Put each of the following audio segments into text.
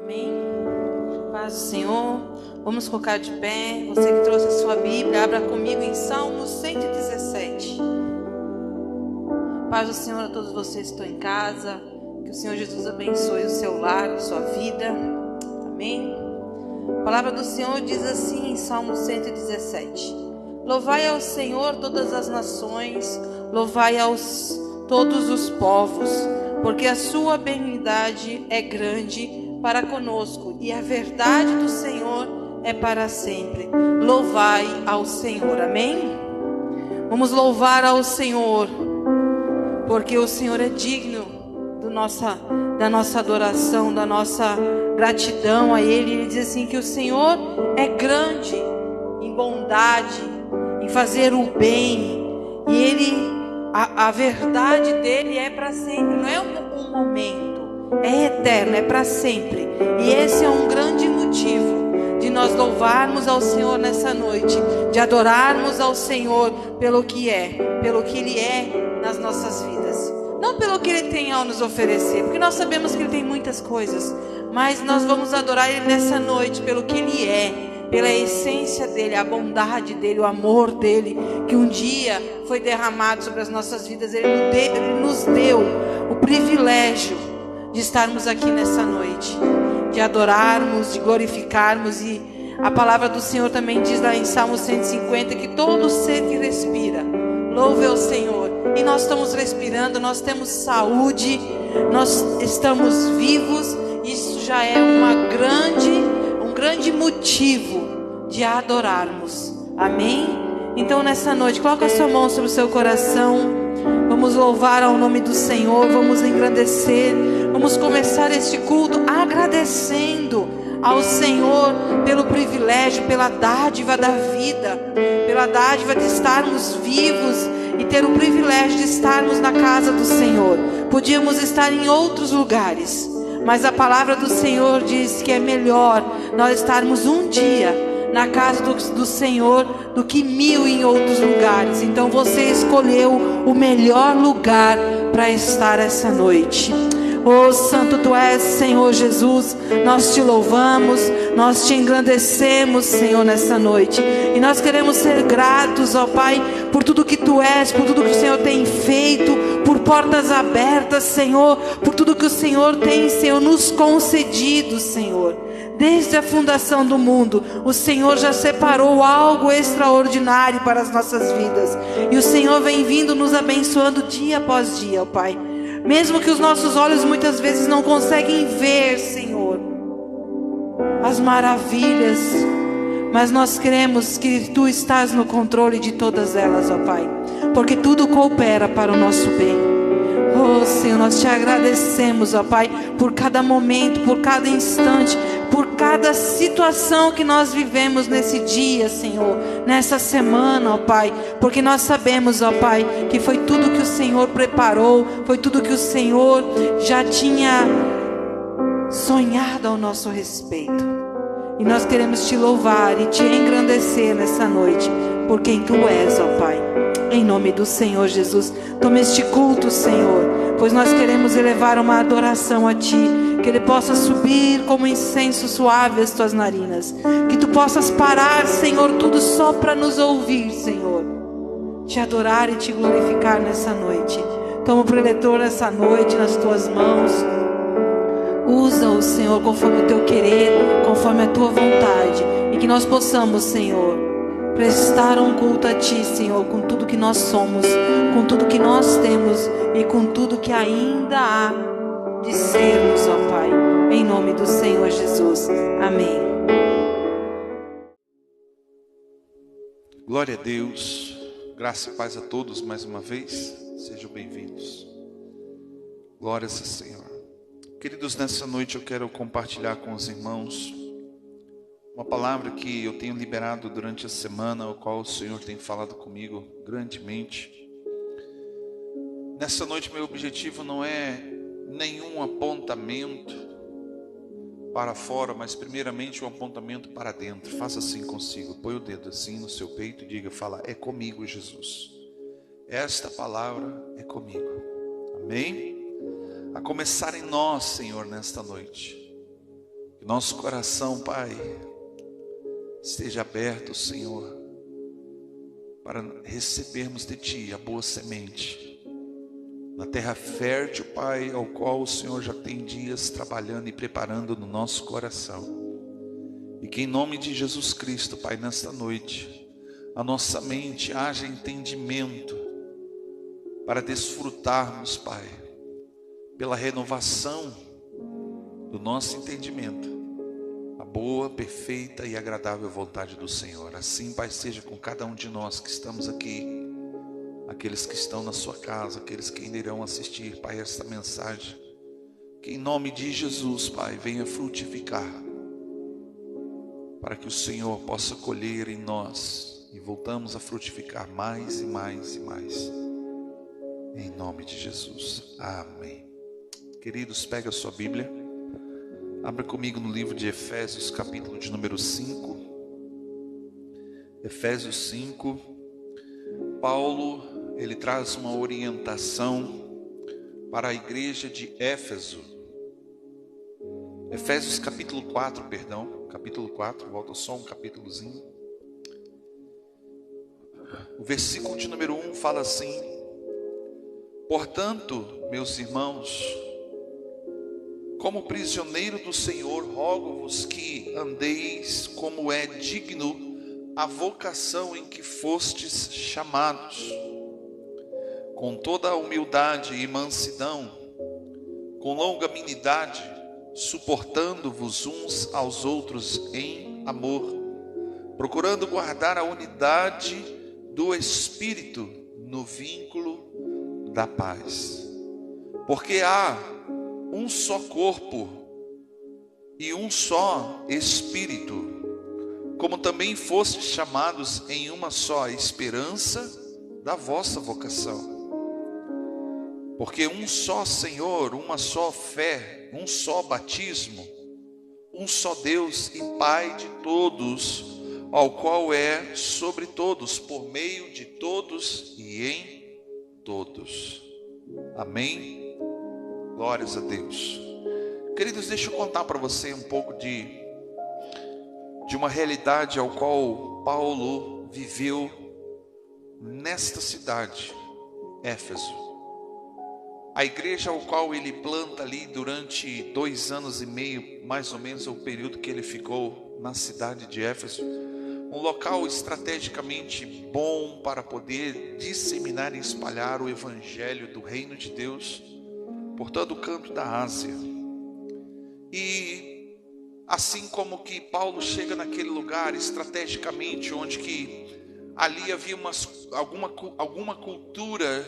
Amém? Paz do Senhor. Vamos colocar de pé. Você que trouxe a sua Bíblia, abra comigo em Salmo 117. Paz do Senhor a todos vocês que estão em casa. Que o Senhor Jesus abençoe o seu lar, a sua vida. Amém? A palavra do Senhor diz assim em Salmo 117: Louvai ao Senhor todas as nações, louvai todos os povos, porque a sua benignidade é grande para conosco, e a verdade do Senhor é para sempre. Louvai ao Senhor. Amém? Vamos louvar ao Senhor, porque o Senhor é digno da nossa adoração, da nossa gratidão a Ele. Ele diz assim que o Senhor é grande em bondade, em fazer o bem, e a verdade dele é para sempre, não é um momento, é eterno, é para sempre. E esse é um grande motivo de nós louvarmos ao Senhor nessa noite, de adorarmos ao Senhor pelo que Ele é nas nossas vidas, não pelo que Ele tem a nos oferecer, porque nós sabemos que Ele tem muitas coisas, mas nós vamos adorar Ele nessa noite pelo que Ele é, pela essência dele, a bondade dele, o amor dele, que um dia foi derramado sobre as nossas vidas. Ele nos deu o privilégio de estarmos aqui nessa noite, de adorarmos, de glorificarmos. E a palavra do Senhor também diz lá em Salmo 150 que todo ser que respira louve ao Senhor. E nós estamos respirando, nós temos saúde, nós estamos vivos. Isso já é um grande motivo de adorarmos. Amém? Então nessa noite, coloca a sua mão sobre o seu coração. Vamos louvar ao nome do Senhor, vamos engrandecer, vamos começar este culto agradecendo ao Senhor pelo privilégio, pela dádiva da vida, pela dádiva de estarmos vivos e ter o privilégio de estarmos na casa do Senhor. Podíamos estar em outros lugares, mas a palavra do Senhor diz que é melhor nós estarmos um dia na casa do Senhor do que 1000 em outros lugares. Então você escolheu o melhor lugar para estar essa noite. Oh, santo tu és, Senhor Jesus. Nós te louvamos, nós te engrandecemos, Senhor, nessa noite. E nós queremos ser gratos, ó Pai, por tudo que tu és, por tudo que o Senhor tem feito, por portas abertas, Senhor, por tudo que o Senhor tem, Senhor, nos concedido, Senhor. Desde a fundação do mundo, o Senhor já separou algo extraordinário para as nossas vidas. E o Senhor vem vindo nos abençoando dia após dia, ó Pai. Mesmo que os nossos olhos muitas vezes não conseguem ver, Senhor, as maravilhas, mas nós cremos que Tu estás no controle de todas elas, ó Pai, porque tudo coopera para o nosso bem. Oh Senhor, nós te agradecemos, ó Pai, por cada momento, por cada instante, por cada situação que nós vivemos nesse dia, Senhor, nessa semana, ó Pai, porque nós sabemos, ó Pai, que foi tudo que o Senhor preparou, foi tudo que o Senhor já tinha sonhado ao nosso respeito. E nós queremos te louvar e te engrandecer nessa noite, por quem Tu és, ó Pai. Em nome do Senhor Jesus, toma este culto, Senhor, pois nós queremos elevar uma adoração a Ti, que ele possa subir como incenso suave às Tuas narinas, que Tu possas parar, Senhor, tudo só para nos ouvir, Senhor, te adorar e te glorificar nessa noite. Toma o preletor nessa noite nas Tuas mãos, usa-o, Senhor, conforme o Teu querer, conforme a Tua vontade, e que nós possamos, Senhor, prestar um culto a Ti, Senhor, com tudo que nós somos, com tudo que nós temos e com tudo que ainda há de sermos, ó Pai, em nome do Senhor Jesus. Amém. Glória a Deus, graça e paz a todos mais uma vez, sejam bem-vindos. Glórias ao Senhor. Queridos, nessa noite eu quero compartilhar com os irmãos uma palavra que eu tenho liberado durante a semana, a qual o Senhor tem falado comigo grandemente. Nessa noite meu objetivo não é nenhum apontamento para fora, mas primeiramente um apontamento para dentro. Faça assim consigo, põe o dedo assim no seu peito e diga, fala, é comigo, Jesus. Esta palavra é comigo. Amém? A começar em nós, Senhor, nesta noite. Que nosso coração, Pai, esteja aberto, Senhor, para recebermos de Ti a boa semente, na terra fértil, Pai, ao qual o Senhor já tem dias trabalhando e preparando no nosso coração. E que em nome de Jesus Cristo, Pai, nesta noite, a nossa mente haja entendimento para desfrutarmos, Pai, pela renovação do nosso entendimento, a boa, perfeita e agradável vontade do Senhor. Assim, Pai, seja com cada um de nós que estamos aqui, aqueles que estão na sua casa, aqueles que ainda irão assistir, Pai, esta mensagem. Que em nome de Jesus, Pai, venha frutificar, para que o Senhor possa colher em nós e voltamos a frutificar mais e mais e mais. Em nome de Jesus. Amém. Queridos, pega a sua Bíblia. Abra comigo no livro de Efésios, capítulo de número 5. Efésios 5. Paulo, ele traz uma orientação para a igreja de Éfeso. Efésios capítulo 4, capítulo 4, volta só um capítulozinho. O versículo de número 1 fala assim: portanto, meus irmãos, como prisioneiro do Senhor, rogo-vos que andeis como é digno a vocação em que fostes chamados, com toda a humildade e mansidão, com longanimidade, suportando-vos uns aos outros em amor, procurando guardar a unidade do Espírito no vínculo da paz. Porque há um só corpo e um só Espírito, como também fostes chamados em uma só esperança da vossa vocação. Porque um só Senhor, uma só fé, um só batismo, um só Deus e Pai de todos, ao qual é sobre todos, por meio de todos e em todos. Amém? Glórias a Deus. Queridos, deixa eu contar para você um pouco de uma realidade ao qual Paulo viveu nesta cidade, Éfeso. A igreja ao qual ele planta ali durante 2 anos e meio, mais ou menos, é o período que ele ficou na cidade de Éfeso. Um local estrategicamente bom para poder disseminar e espalhar o evangelho do reino de Deus por todo o canto da Ásia. E assim como que Paulo chega naquele lugar estrategicamente, onde que ali havia alguma cultura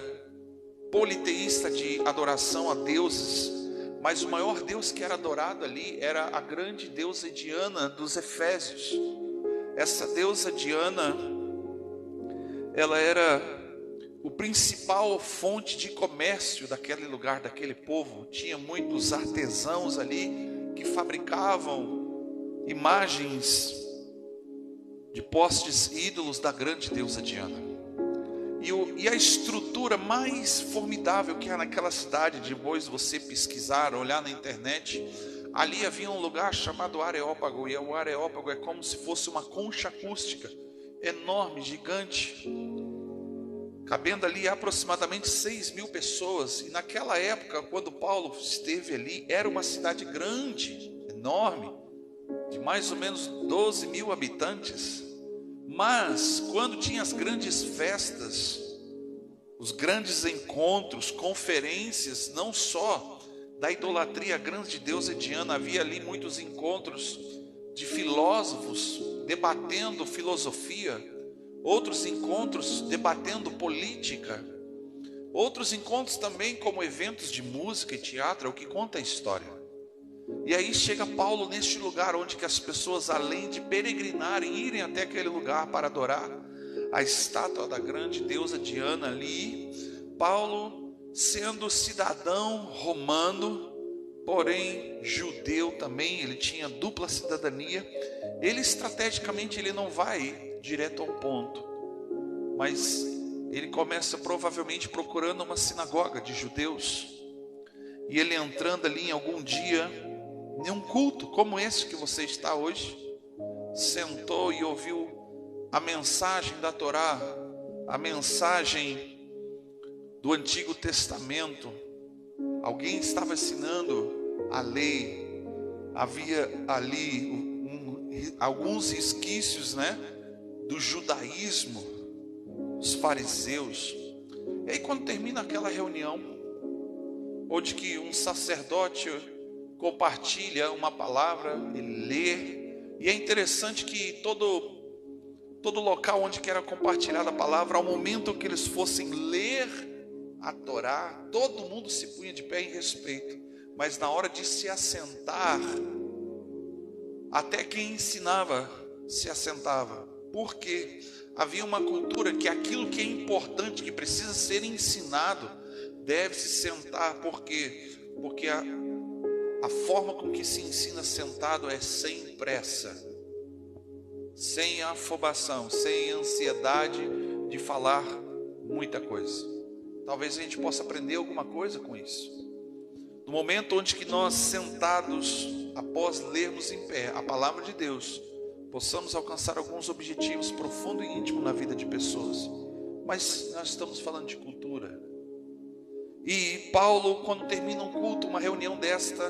politeísta de adoração a deuses, mas o maior Deus que era adorado ali era a grande deusa Diana dos Efésios. Essa deusa Diana, ela era o principal fonte de comércio daquele lugar, daquele povo. Tinha muitos artesãos ali que fabricavam imagens de postes ídolos da grande deusa Diana. E a estrutura mais formidável que há naquela cidade, depois você pesquisar, olhar na internet, ali havia um lugar chamado Areópago, e o Areópago é como se fosse uma concha acústica, enorme, gigante, cabendo ali aproximadamente 6.000 pessoas. E naquela época, quando Paulo esteve ali, era uma cidade grande, enorme, de mais ou menos 12.000 habitantes. Mas quando tinha as grandes festas, os grandes encontros, conferências, não só da idolatria à grande deusa Diana, havia ali muitos encontros de filósofos debatendo filosofia, outros encontros debatendo política, outros encontros também como eventos de música e teatro, é o que conta a história. E aí chega Paulo neste lugar onde que as pessoas, além de peregrinarem, irem até aquele lugar para adorar a estátua da grande deusa Diana ali, Paulo, sendo cidadão romano, porém judeu também, ele tinha dupla cidadania, ele estrategicamente ele não vai direto ao ponto, mas ele começa provavelmente procurando uma sinagoga de judeus, e ele entrando ali em algum dia em um culto como esse que você está hoje, sentou e ouviu a mensagem da Torá, a mensagem do Antigo Testamento. Alguém estava ensinando a lei, havia ali alguns resquícios, do judaísmo, os fariseus. E aí quando termina aquela reunião, onde que um sacerdote compartilha uma palavra, ele lê, e é interessante que todo local onde que era compartilhada a palavra, ao momento que eles fossem ler a Torá, todo mundo se punha de pé em respeito, mas na hora de se assentar, até quem ensinava se assentava. Por quê? Havia uma cultura que aquilo que é importante, que precisa ser ensinado, deve se sentar. Por quê? Porque a forma com que se ensina sentado é sem pressa, sem afobação, sem ansiedade de falar muita coisa. Talvez a gente possa aprender alguma coisa com isso. No momento onde que nós sentados, após lermos em pé a palavra de Deus, possamos alcançar alguns objetivos profundos e íntimos na vida de pessoas. Mas nós estamos falando de cultura. E Paulo, quando termina um culto, uma reunião desta,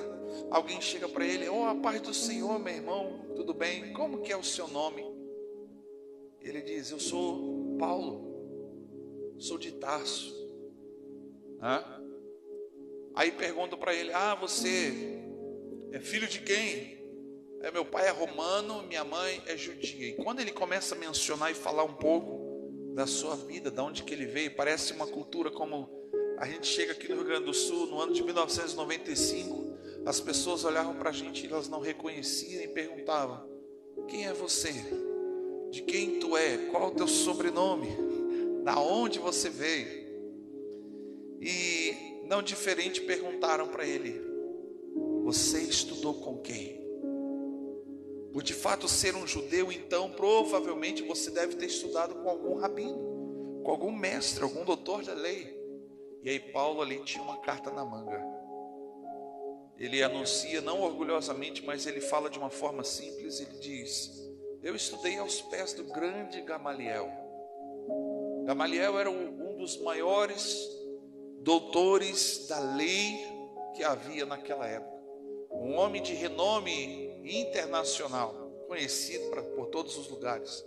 alguém chega para ele: a paz do Senhor, meu irmão, tudo bem? Como que é o seu nome? Ele diz: eu sou Paulo, sou de Tarso. Aí pergunta para ele: você é filho de quem? Meu pai é romano, minha mãe é judia. E quando ele começa a mencionar e falar um pouco da sua vida, de onde que ele veio, parece uma cultura como a gente chega aqui no Rio Grande do Sul, no ano de 1995, as pessoas olhavam para a gente e elas não reconheciam e perguntavam: quem é você? De quem tu é? Qual o teu sobrenome? Da onde você veio? E não diferente perguntaram para ele: você estudou com quem? Por de fato ser um judeu, então provavelmente você deve ter estudado com algum rabino, com algum mestre, algum doutor da lei. E aí Paulo ali tinha uma carta na manga. Ele anuncia, não orgulhosamente, mas ele fala de uma forma simples. Ele diz: eu estudei aos pés do grande Gamaliel. Gamaliel era um dos maiores doutores da lei que havia naquela época, um homem de renome internacional, conhecido por todos os lugares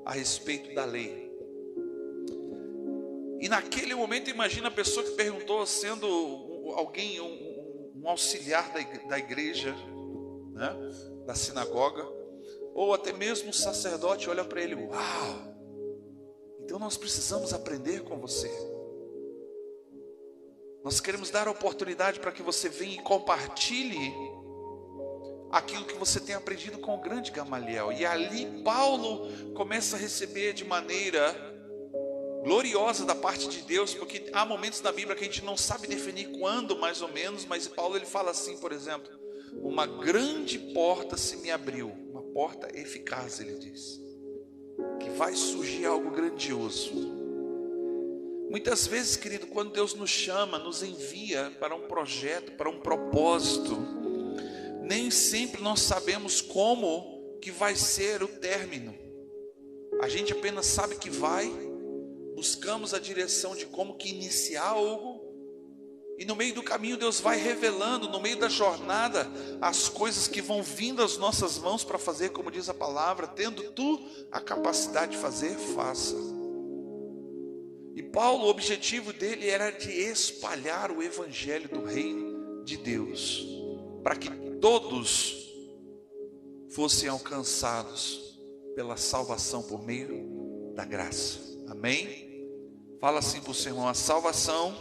a respeito da lei. E naquele momento, imagina a pessoa que perguntou, sendo alguém, um auxiliar da igreja, da sinagoga, ou até mesmo um sacerdote, olha para ele: uau, então nós precisamos aprender com você. Nós queremos dar a oportunidade para que você venha e compartilhe aquilo que você tem aprendido com o grande Gamaliel. E ali Paulo começa a receber de maneira gloriosa da parte de Deus, porque há momentos na Bíblia que a gente não sabe definir quando, mais ou menos, mas Paulo ele fala assim, por exemplo: uma grande porta se me abriu, uma porta eficaz, ele diz, que vai surgir algo grandioso. Muitas vezes, querido, quando Deus nos chama, nos envia para um projeto, para um propósito, nem sempre nós sabemos como que vai ser o término. A gente apenas sabe que vai, buscamos a direção de como que iniciar algo, e no meio do caminho Deus vai revelando, no meio da jornada, as coisas que vão vindo às nossas mãos para fazer, como diz a palavra: tendo tu a capacidade de fazer, faça. E Paulo, o objetivo dele era de espalhar o evangelho do reino de Deus, para que todos fossem alcançados pela salvação por meio da graça. Amém? Fala assim para o seu irmão: a salvação,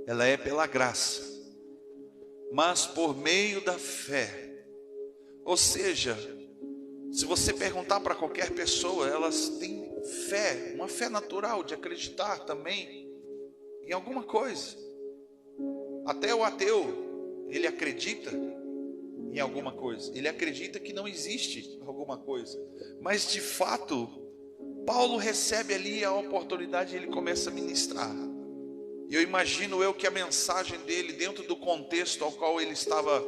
ela é pela graça, mas por meio da fé. Ou seja, se você perguntar para qualquer pessoa, elas têm fé, uma fé natural de acreditar também em alguma coisa. Até o ateu, ele acredita em alguma coisa, ele acredita que não existe alguma coisa, mas de fato Paulo recebe ali a oportunidade e ele começa a ministrar. E eu imagino que a mensagem dele, dentro do contexto ao qual ele estava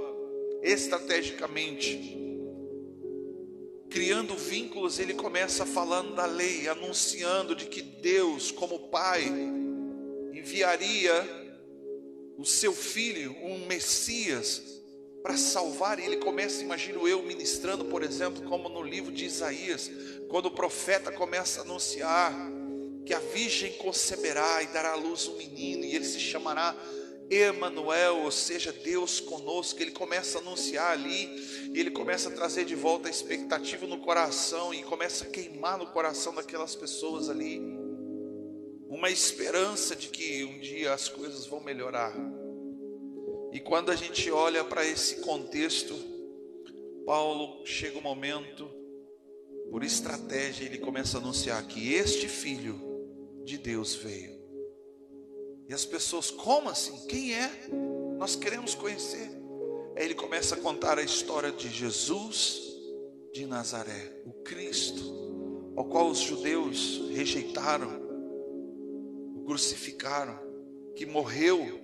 estrategicamente, criando vínculos. Ele começa falando da lei, anunciando de que Deus, como Pai, enviaria o seu Filho, um Messias, para salvar. E ele começa, imagino eu, ministrando, por exemplo, como no livro de Isaías, quando o profeta começa a anunciar que a virgem conceberá e dará à luz um menino, e ele se chamará Emanuel, ou seja, Deus conosco. Ele começa a anunciar ali, e ele começa a trazer de volta a expectativa no coração, e começa a queimar no coração daquelas pessoas ali uma esperança de que um dia as coisas vão melhorar. E quando a gente olha para esse contexto, Paulo chega um momento, por estratégia, ele começa a anunciar que este Filho de Deus veio. E as pessoas, como assim? Quem é? Nós queremos conhecer. Aí ele começa a contar a história de Jesus de Nazaré, o Cristo, ao qual os judeus rejeitaram, o crucificaram, que morreu,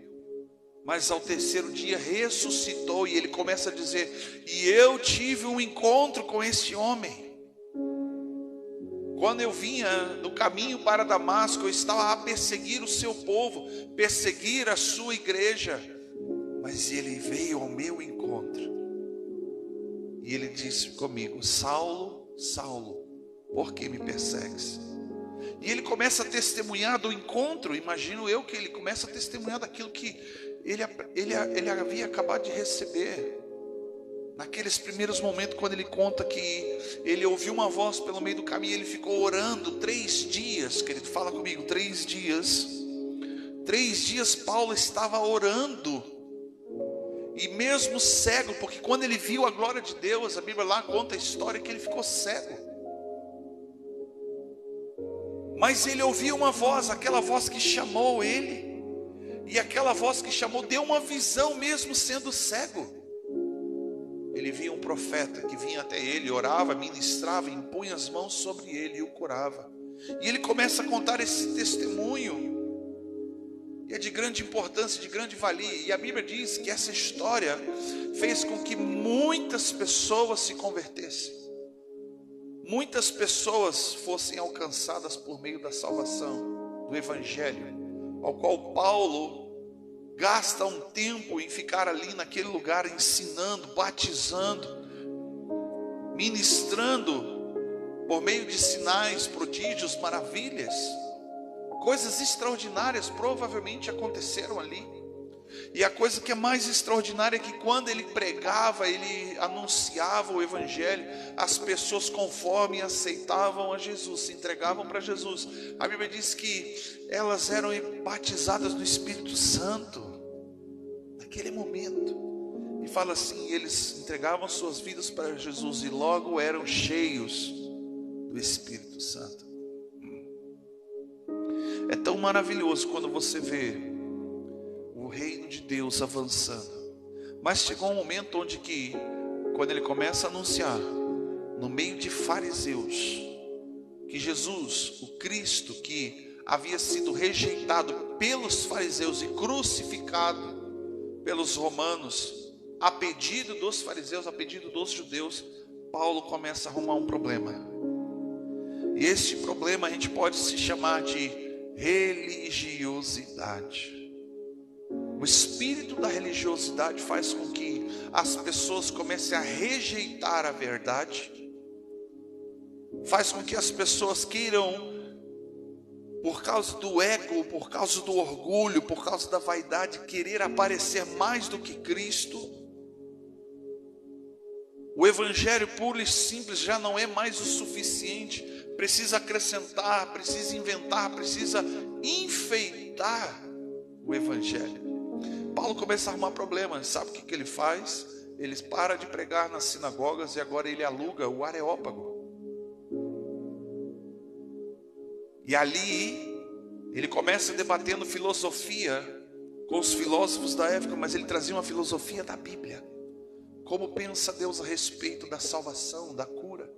mas ao terceiro dia ressuscitou. E ele começa a dizer: e eu tive um encontro com esse homem. Quando eu vinha no caminho para Damasco, eu estava a perseguir o seu povo, perseguir a sua igreja, mas ele veio ao meu encontro, e ele disse comigo: Saulo, Saulo, por que me persegues? E ele começa a testemunhar do encontro. Imagino eu que ele começa a testemunhar daquilo que ele havia acabado de receber. Naqueles primeiros momentos, quando ele conta que ele ouviu uma voz pelo meio do caminho, ele ficou orando 3 dias, querido, fala comigo, 3 dias. 3 dias Paulo estava orando, e mesmo cego, porque quando ele viu a glória de Deus, a Bíblia lá conta a história que ele ficou cego. Mas ele ouviu uma voz, aquela voz que chamou ele, e aquela voz que chamou deu uma visão mesmo sendo cego. Ele via um profeta que vinha até ele, orava, ministrava, impunha as mãos sobre ele e o curava. E ele começa a contar esse testemunho, e é de grande importância, de grande valia. E a Bíblia diz que essa história fez com que muitas pessoas se convertessem, muitas pessoas fossem alcançadas por meio da salvação, do Evangelho, ao qual Paulo gasta um tempo em ficar ali naquele lugar, ensinando, batizando, ministrando, por meio de sinais, prodígios, maravilhas. Coisas extraordinárias provavelmente aconteceram ali. E a coisa que é mais extraordinária é que quando ele pregava, ele anunciava o Evangelho, as pessoas conforme aceitavam a Jesus, se entregavam para Jesus. A Bíblia diz que elas eram batizadas no Espírito Santo, naquele momento. E fala assim, eles entregavam suas vidas para Jesus e logo eram cheios do Espírito Santo. É tão maravilhoso quando você vê o reino de Deus avançando. Mas chegou um momento onde que, quando ele começa a anunciar, no meio de fariseus, que Jesus, o Cristo, que havia sido rejeitado pelos fariseus e crucificado pelos romanos, a pedido dos fariseus, a pedido dos judeus, Paulo começa a arrumar um problema. E este problema a gente pode se chamar de religiosidade. O espírito da religiosidade faz com que as pessoas comecem a rejeitar a verdade, faz com que as pessoas queiram, por causa do ego, por causa do orgulho, por causa da vaidade, querer aparecer mais do que Cristo. O evangelho puro e simples já não é mais o suficiente, precisa acrescentar, precisa inventar, precisa enfeitar o evangelho. Paulo começa a arrumar problemas. Sabe o que ele faz? Ele para de pregar nas sinagogas e agora ele aluga o Areópago. E ali ele começa debatendo filosofia com os filósofos da época, mas ele trazia uma filosofia da Bíblia. Como pensa Deus a respeito da salvação, da cura,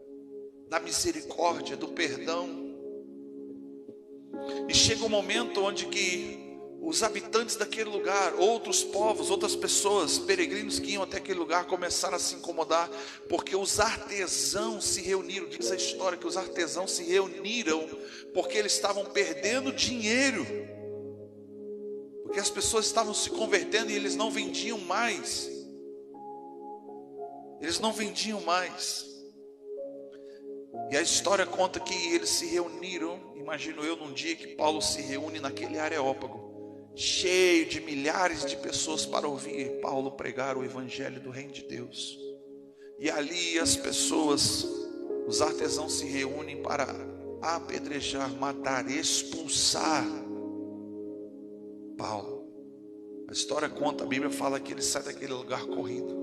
da misericórdia, do perdão. E chega um momento onde que os habitantes daquele lugar, outros povos, outras pessoas, peregrinos que iam até aquele lugar, começaram a se incomodar, porque os artesãos se reuniram. Diz a história que os artesãos se reuniram porque eles estavam perdendo dinheiro, porque as pessoas estavam se convertendo e eles não vendiam mais. Eles não vendiam mais. E a história conta que eles se reuniram, imagino eu, num dia que Paulo se reúne naquele Areópago, cheio de milhares de pessoas para ouvir Paulo pregar o evangelho do reino de Deus. E ali as pessoas, os artesãos se reúnem para apedrejar, matar, expulsar Paulo. A história conta, a Bíblia fala que ele sai daquele lugar correndo.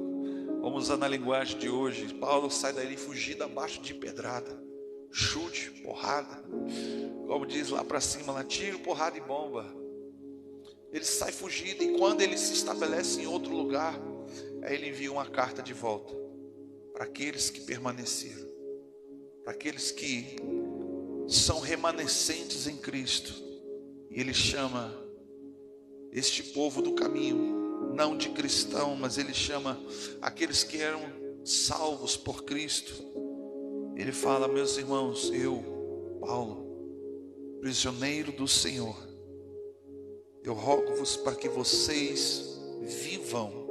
Vamos usar na linguagem de hoje, Paulo sai dali fugido abaixo de pedrada, chute, porrada, como diz lá para cima, lá, tiro, porrada e bomba. Ele sai fugido, e quando ele se estabelece em outro lugar, aí ele envia uma carta de volta para aqueles que permaneceram, para aqueles que são remanescentes em Cristo. E ele chama este povo do caminho, não de cristão, mas ele chama aqueles que eram salvos por Cristo. Ele fala: meus irmãos, eu, Paulo, prisioneiro do Senhor, eu rogo-vos para que vocês vivam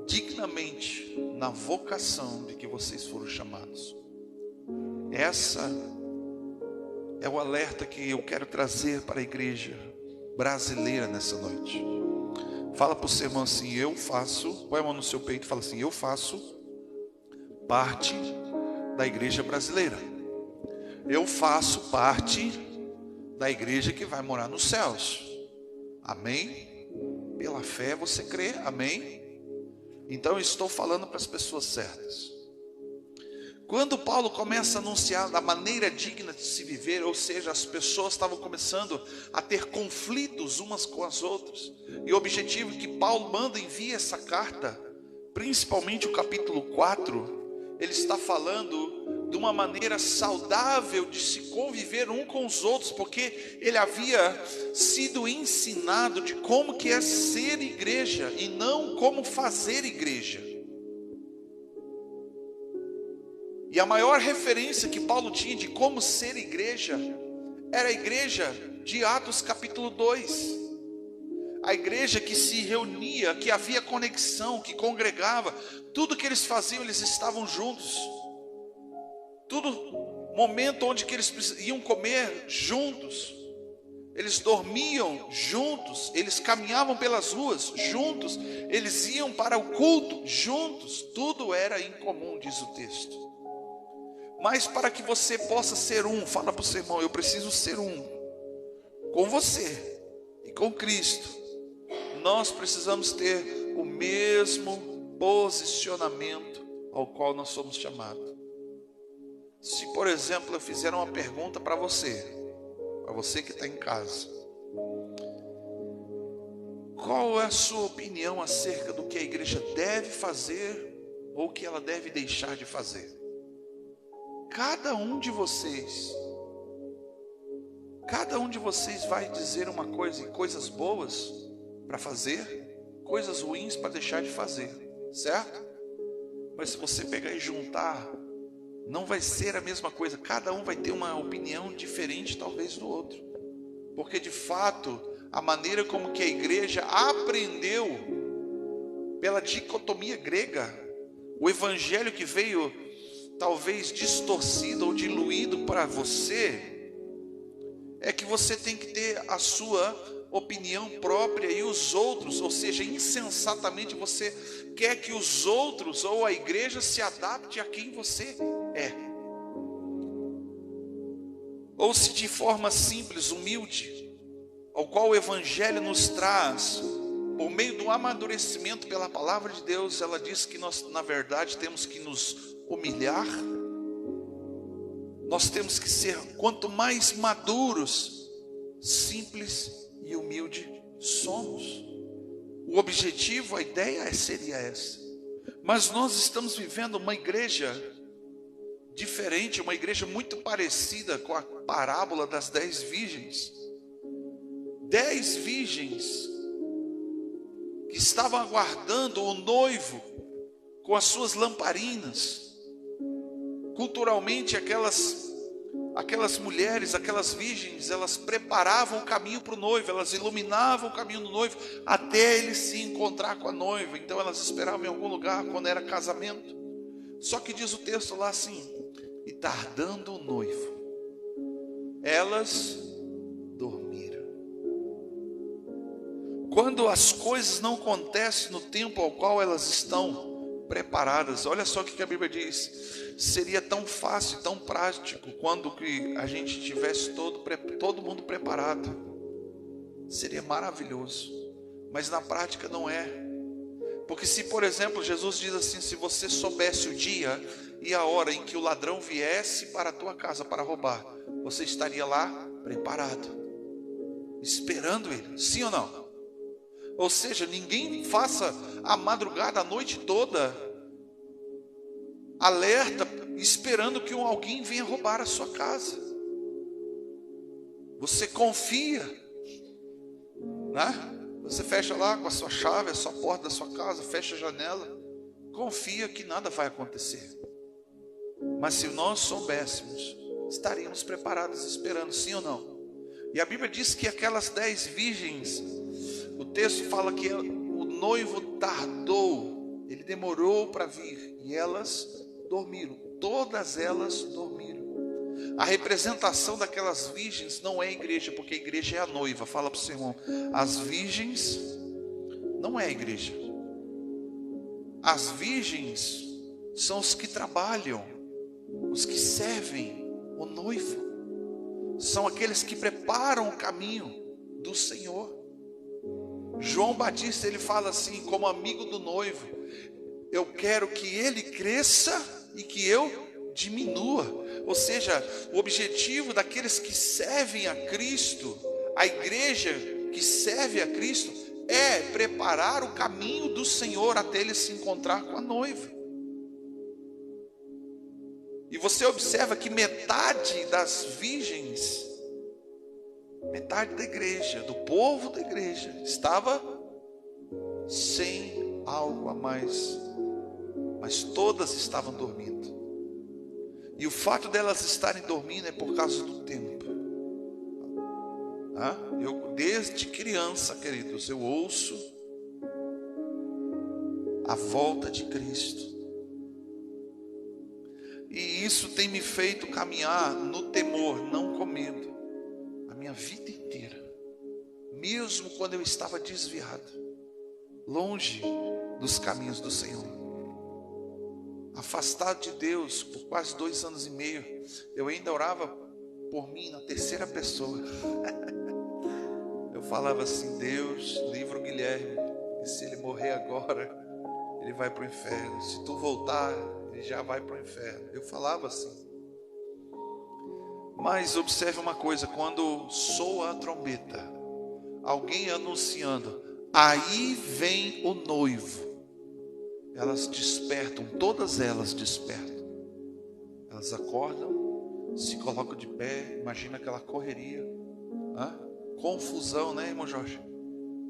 dignamente na vocação de que vocês foram chamados. Essa é o alerta que eu quero trazer para a igreja brasileira nessa noite. Fala para o seu irmão assim: eu faço, põe a mão no seu peito e fala assim: eu faço parte da igreja brasileira. Eu faço parte da igreja que vai morar nos céus. Amém? Pela fé você crê, amém? Então eu estou falando para as pessoas certas. Quando Paulo começa a anunciar da maneira digna de se viver, ou seja, as pessoas estavam começando a ter conflitos umas com as outras, e o objetivo é que Paulo manda enviar essa carta, principalmente o capítulo 4, ele está falando de uma maneira saudável de se conviver um com os outros, porque ele havia sido ensinado de como que é ser igreja e não como fazer igreja. E a maior referência que Paulo tinha de como ser igreja era a igreja de Atos capítulo 2. A igreja que se reunia, que havia conexão, que congregava. Tudo que eles faziam, eles estavam juntos. Tudo momento onde que eles iam comer juntos. Eles dormiam juntos, eles caminhavam pelas ruas juntos, eles iam para o culto juntos. Tudo era em comum, diz o texto. Mas para que você possa ser um, fala para o seu irmão: eu preciso ser um com você e com Cristo. Nós precisamos ter o mesmo posicionamento ao qual nós somos chamados. Se, por exemplo, eu fizer uma pergunta para você que está em casa: qual é a sua opinião acerca do que a igreja deve fazer ou que ela deve deixar de fazer? Cada um de vocês vai dizer uma coisa, e coisas boas para fazer, coisas ruins para deixar de fazer, certo? Mas se você pegar e juntar, não vai ser a mesma coisa. Cada um vai ter uma opinião diferente talvez do outro, porque de fato a maneira como que a igreja aprendeu pela dicotomia grega, o evangelho que veio talvez distorcido ou diluído para você, é que você tem que ter a sua opinião própria e os outros, ou seja, insensatamente você quer que os outros ou a igreja se adapte a quem você é. Ou se de forma simples, humilde, ao qual o evangelho nos traz, por meio do amadurecimento pela palavra de Deus, ela diz que nós, na verdade, temos que nos humilhar. Nós temos que ser, quanto mais maduros, simples e humilde somos. O objetivo, a ideia seria essa. Mas nós estamos vivendo uma igreja diferente, uma igreja muito parecida com a parábola das 10 virgens. 10 virgens que estavam aguardando o noivo com as suas lamparinas. Culturalmente, aquelas mulheres, aquelas virgens, elas preparavam o caminho para o noivo, elas iluminavam o caminho do noivo até ele se encontrar com a noiva. Então elas esperavam em algum lugar quando era casamento. Só que diz o texto lá assim: e tardando o noivo, elas dormiram. Quando as coisas não acontecem no tempo ao qual elas estão preparadas, olha só o que a Bíblia diz: seria tão fácil, tão prático, quando que a gente tivesse todo mundo preparado, seria maravilhoso, mas na prática não é. Porque se, por exemplo, Jesus diz assim: se você soubesse o dia e a hora em que o ladrão viesse para a tua casa para roubar, você estaria lá preparado, esperando ele, sim ou não? Ou seja, ninguém faça a madrugada, a noite toda, alerta, esperando que alguém venha roubar a sua casa. Você confia, né? Você fecha lá com a sua chave, a sua porta da sua casa, fecha a janela, confia que nada vai acontecer. Mas se nós soubéssemos, estaríamos preparados esperando, sim ou não? E a Bíblia diz que aquelas 10 virgens, o texto fala que o noivo tardou, ele demorou para vir, e elas dormiram, todas elas dormiram. A representação daquelas virgens não é a igreja, porque a igreja é a noiva. Fala para o seu irmão: as virgens não é a igreja. As virgens são os que trabalham, os que servem o noivo, são aqueles que preparam o caminho do Senhor. João Batista, ele fala assim, como amigo do noivo: eu quero que ele cresça e que eu diminua. Ou seja, o objetivo daqueles que servem a Cristo, a igreja que serve a Cristo, é preparar o caminho do Senhor até ele se encontrar com a noiva. E você observa que metade das virgens, metade da igreja, do povo da igreja, estava sem algo a mais, mas todas estavam dormindo. E o fato delas estarem dormindo é por causa do tempo. Eu, desde criança, queridos, eu ouço a volta de Cristo. E isso tem me feito caminhar no temor, não com medo, a minha vida inteira. Mesmo quando eu estava desviado, longe dos caminhos do Senhor, afastado de Deus por quase 2 anos e meio, eu ainda orava por mim na terceira pessoa. Eu falava assim: Deus, livra o Guilherme, que se ele morrer agora, ele vai para o inferno. Se tu voltar, ele já vai para o inferno. Eu falava assim. Mas observe uma coisa: quando soa a trombeta, alguém anunciando, aí vem o noivo, elas despertam, todas elas despertam. Elas acordam, se colocam de pé. Imagina aquela correria, confusão, né, irmão Jorge?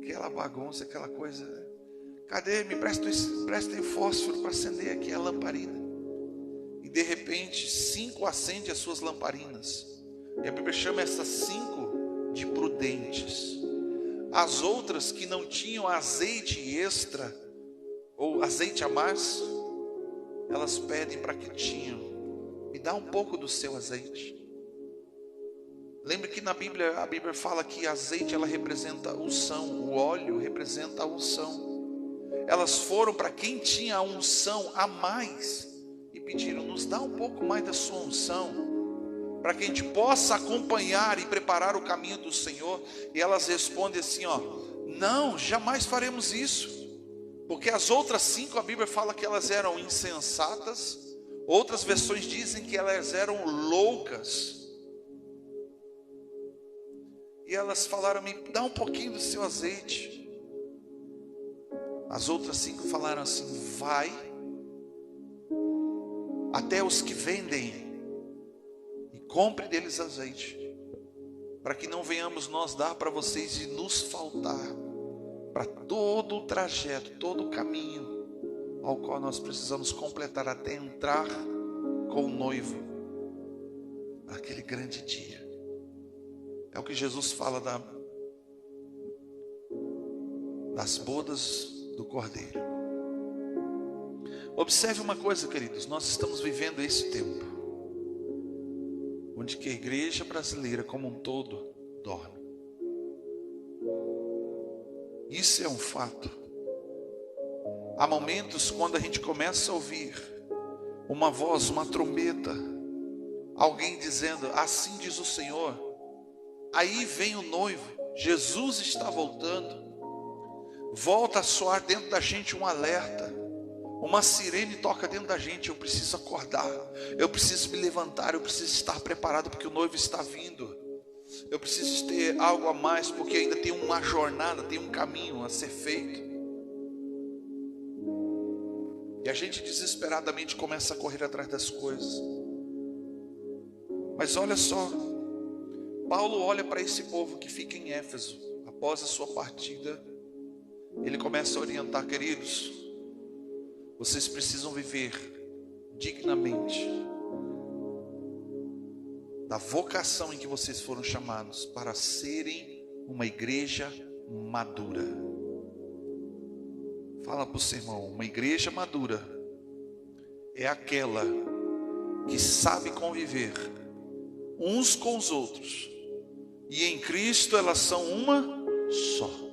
Aquela bagunça, aquela coisa. Cadê? Me prestem fósforo para acender aqui a lamparina. E de repente 5 acendem as suas lamparinas. E a Bíblia chama essas 5 de prudentes. As outras que não tinham azeite extra ou azeite a mais, elas pedem para que tinham: me dá um pouco do seu azeite. Lembre que na Bíblia, a Bíblia fala que azeite, ela representa a unção, o óleo representa a unção. Elas foram para quem tinha a unção a mais e pediram: nos dá um pouco mais da sua unção, para que a gente possa acompanhar e preparar o caminho do Senhor. E elas respondem assim: não, jamais faremos isso. Porque as outras 5, a Bíblia fala que elas eram insensatas. Outras versões dizem que elas eram loucas. E elas falaram: me dá um pouquinho do seu azeite. As outras 5 falaram assim: vai até os que vendem e compre deles azeite. para que não venhamos nós dar para vocês e nos faltar para todo o trajeto, todo o caminho ao qual nós precisamos completar até entrar com o noivo naquele grande dia. É o que Jesus fala das bodas do Cordeiro. Observe uma coisa, queridos, nós estamos vivendo esse tempo onde que a igreja brasileira como um todo dorme. Isso é um fato. Há momentos quando a gente começa a ouvir uma voz, uma trombeta, alguém dizendo, assim diz o Senhor. Aí vem o noivo, Jesus está voltando. Volta a soar dentro da gente um alerta. Uma sirene toca dentro da gente. Eu preciso acordar, eu preciso me levantar, eu preciso estar preparado porque o noivo está vindo. Eu preciso ter algo a mais porque ainda tem uma jornada, tem um caminho a ser feito. E a gente desesperadamente começa a correr atrás das coisas. Mas olha só, Paulo olha para esse povo que fica em Éfeso. Após a sua partida, ele começa a orientar, queridos, vocês precisam viver dignamente da vocação em que vocês foram chamados para serem uma igreja madura. Fala para o seu irmão, uma igreja madura é aquela que sabe conviver uns com os outros e em Cristo elas são uma só.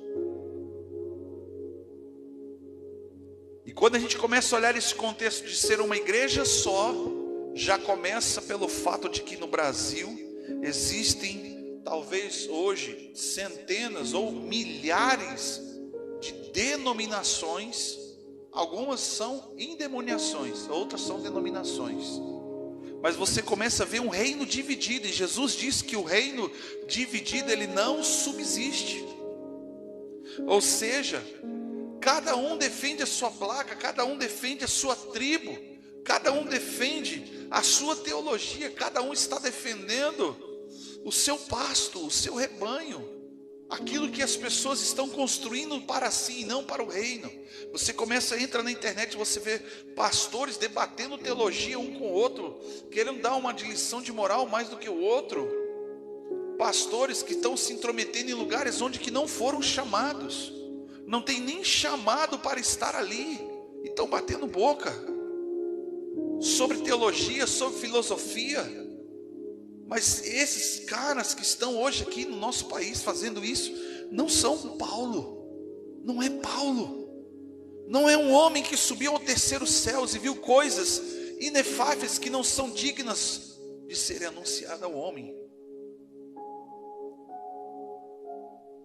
E quando a gente começa a olhar esse contexto de ser uma igreja só, já começa pelo fato de que no Brasil existem talvez hoje centenas ou milhares de denominações. Algumas são endemoniações, outras são denominações. Mas você começa a ver um reino dividido, e Jesus diz que o reino dividido ele não subsiste. Ou seja, cada um defende a sua placa, cada um defende a sua tribo, cada um defende a sua teologia, cada um está defendendo o seu pasto, o seu rebanho, aquilo que as pessoas estão construindo para si e não para o reino. Você começa a entrar na internet, você vê pastores debatendo teologia um com o outro, querendo dar uma lição de moral mais do que o outro. Pastores que estão se intrometendo em lugares onde que não foram chamados, não tem nem chamado para estar ali, e estão batendo boca sobre teologia, sobre filosofia. Mas esses caras que estão hoje aqui no nosso país fazendo isso, não são Paulo, não é Paulo, não é um homem que subiu ao terceiro céu e viu coisas inefáveis que não são dignas de serem anunciadas ao homem.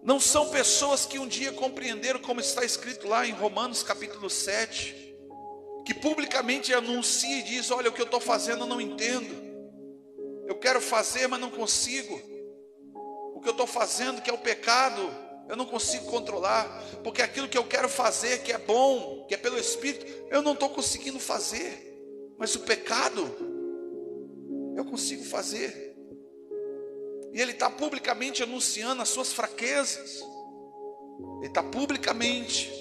Não são pessoas que um dia compreenderam, como está escrito lá em Romanos capítulo 7, que publicamente anuncia e diz, olha, o que eu estou fazendo eu não entendo, eu quero fazer mas não consigo, o que eu estou fazendo que é o pecado, eu não consigo controlar, porque aquilo que eu quero fazer, que é bom, que é pelo Espírito, eu não estou conseguindo fazer, mas o pecado, eu consigo fazer. E ele está publicamente anunciando as suas fraquezas, ele está publicamente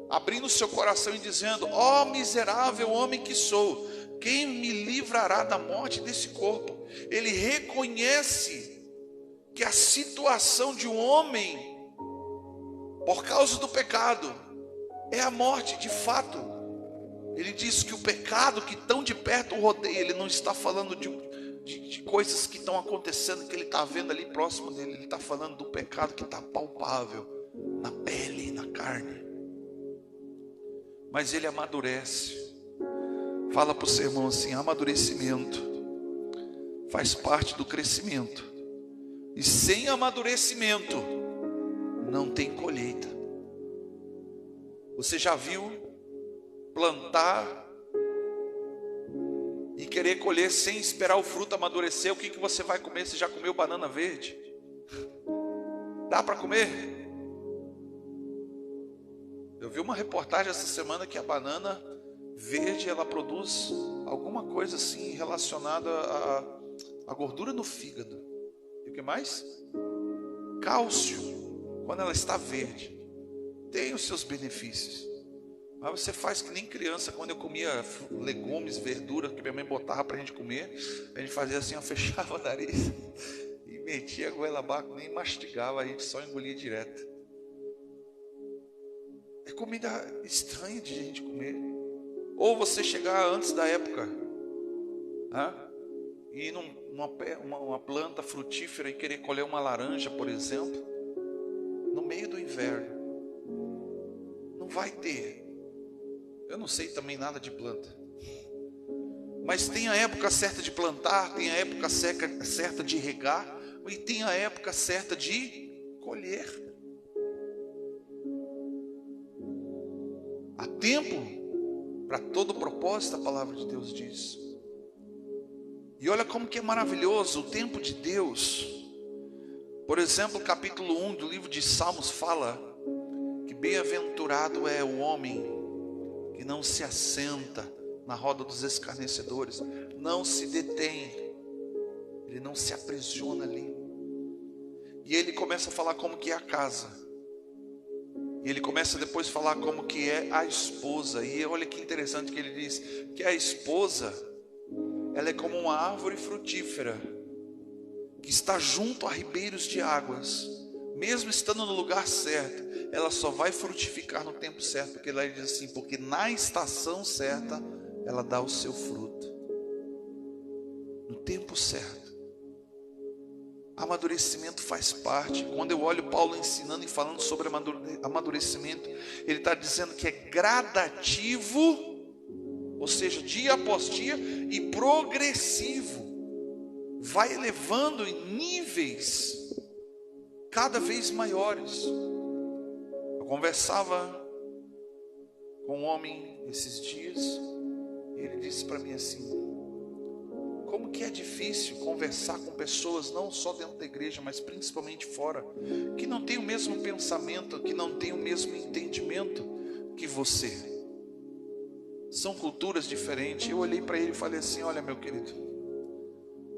abrindo o seu coração e dizendo, ó miserável homem que sou, quem me livrará da morte desse corpo? Ele reconhece que a situação de um homem, por causa do pecado, é a morte de fato. Ele diz que o pecado que tão de perto o rodeia, ele não está falando de coisas que estão acontecendo, que ele está vendo ali próximo dele, ele está falando do pecado que está palpável, na pele, na carne. Mas ele amadurece. Fala para o seu irmão assim, amadurecimento faz parte do crescimento, e sem amadurecimento não tem colheita. Você já viu plantar e querer colher sem esperar o fruto amadurecer? O que você vai comer? Você já comeu banana verde? Dá para comer? Eu vi uma reportagem essa semana que a banana verde, ela produz alguma coisa assim relacionada à gordura no fígado. Eu que mais? Cálcio, quando ela está verde, tem os seus benefícios. Mas você faz que nem criança. Quando eu comia legumes, verdura que minha mãe botava para a gente comer, a gente fazia assim, eu fechava o nariz e metia a goela abaixo, nem mastigava, a gente só engolia direto. É comida estranha de a gente comer. Ou você chegar antes da época, e ir numa planta frutífera e querer colher uma laranja, por exemplo, no meio do inverno. Não vai ter. Eu não sei também nada de planta. Mas tem a época certa de plantar, tem a época certa de regar, e tem a época certa de colher. Há tempo para todo propósito, a palavra de Deus diz. E olha como que é maravilhoso o tempo de Deus. Por exemplo, capítulo 1 do livro de Salmos fala que bem-aventurado é o homem que não se assenta na roda dos escarnecedores, não se detém, ele não se aprisiona ali. E ele começa a falar como que é a casa. E ele começa depois a falar como que é a esposa. E olha que interessante que ele diz que a esposa, ela é como uma árvore frutífera que está junto a ribeiros de águas. Mesmo estando no lugar certo, ela só vai frutificar no tempo certo. Porque lá ele diz assim, porque na estação certa ela dá o seu fruto. No tempo certo. Amadurecimento faz parte. Quando eu olho Paulo ensinando e falando sobre amadurecimento, ele está dizendo que é gradativo, ou seja, dia após dia, e progressivo. Vai elevando em níveis cada vez maiores. Eu conversava com um homem esses dias, e ele disse para mim assim: como que é difícil conversar com pessoas, não só dentro da igreja, mas principalmente fora, que não tem o mesmo pensamento, que não tem o mesmo entendimento que você. São culturas diferentes. Eu olhei para ele e falei assim: olha, meu querido,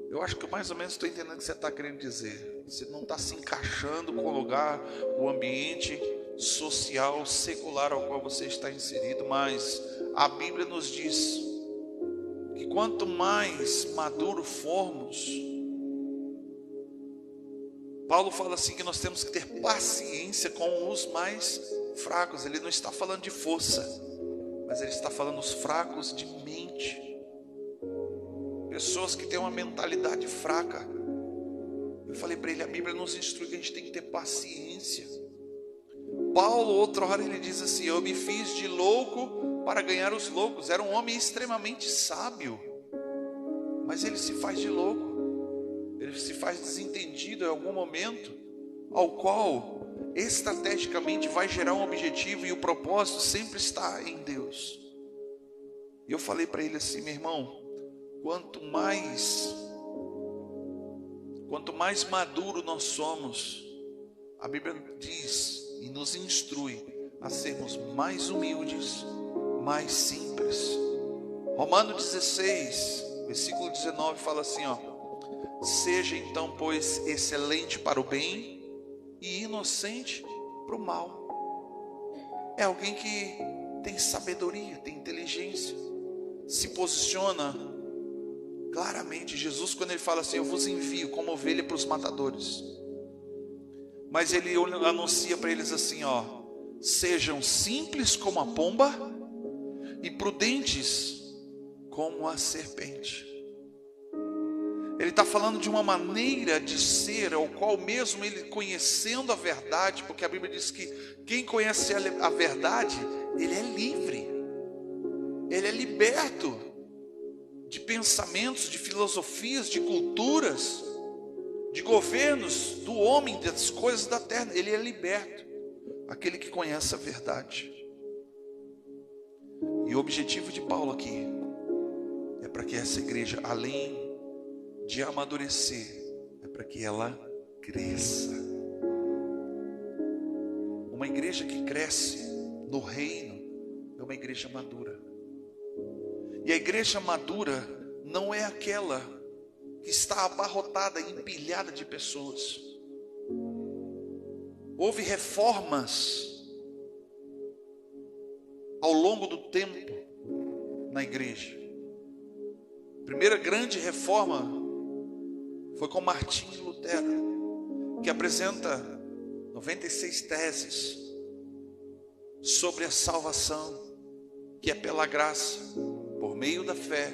eu acho que eu mais ou menos estou entendendo o que você está querendo dizer. Você não está se encaixando com o lugar, o ambiente social, secular ao qual você está inserido, mas a Bíblia nos diz que quanto mais maduro formos, Paulo fala assim que nós temos que ter paciência com os mais fracos. Ele não está falando de força, mas ele está falando os fracos de mente. Pessoas que têm uma mentalidade fraca. Eu falei para ele, a Bíblia nos instrui que a gente tem que ter paciência. Paulo, outra hora, ele diz assim: eu me fiz de louco para ganhar os loucos. Era um homem extremamente sábio, mas ele se faz de louco. Ele se faz desentendido em algum momento, ao qual estrategicamente vai gerar um objetivo, e o propósito sempre está em Deus. E eu falei para ele assim: meu irmão, quanto mais maduro nós somos, a Bíblia diz e nos instrui a sermos mais humildes, mais simples. Romanos 16, versículo 19 fala assim, seja então, pois, excelente para o bem e inocente para o mal. É alguém que tem sabedoria, tem inteligência, se posiciona claramente. Jesus, quando ele fala assim: eu vos envio como ovelha para os matadores, mas ele anuncia para eles assim, sejam simples como a pomba e prudentes como a serpente. Ele está falando de uma maneira de ser, ao qual mesmo ele conhecendo a verdade, porque a Bíblia diz que quem conhece a verdade, ele é livre, ele é liberto de pensamentos, de filosofias, de culturas, de governos do homem, das coisas da terra. Ele é liberto, aquele que conhece a verdade. E o objetivo de Paulo aqui é para que essa igreja, além de amadurecer, é para que ela cresça. Uma igreja que cresce no reino é uma igreja madura. E a igreja madura não é aquela que está abarrotada, empilhada de pessoas. Houve reformas ao longo do tempo na igreja. A primeira grande reforma foi com Martinho Lutero, que apresenta 96 teses sobre a salvação, que é pela graça, por meio da fé,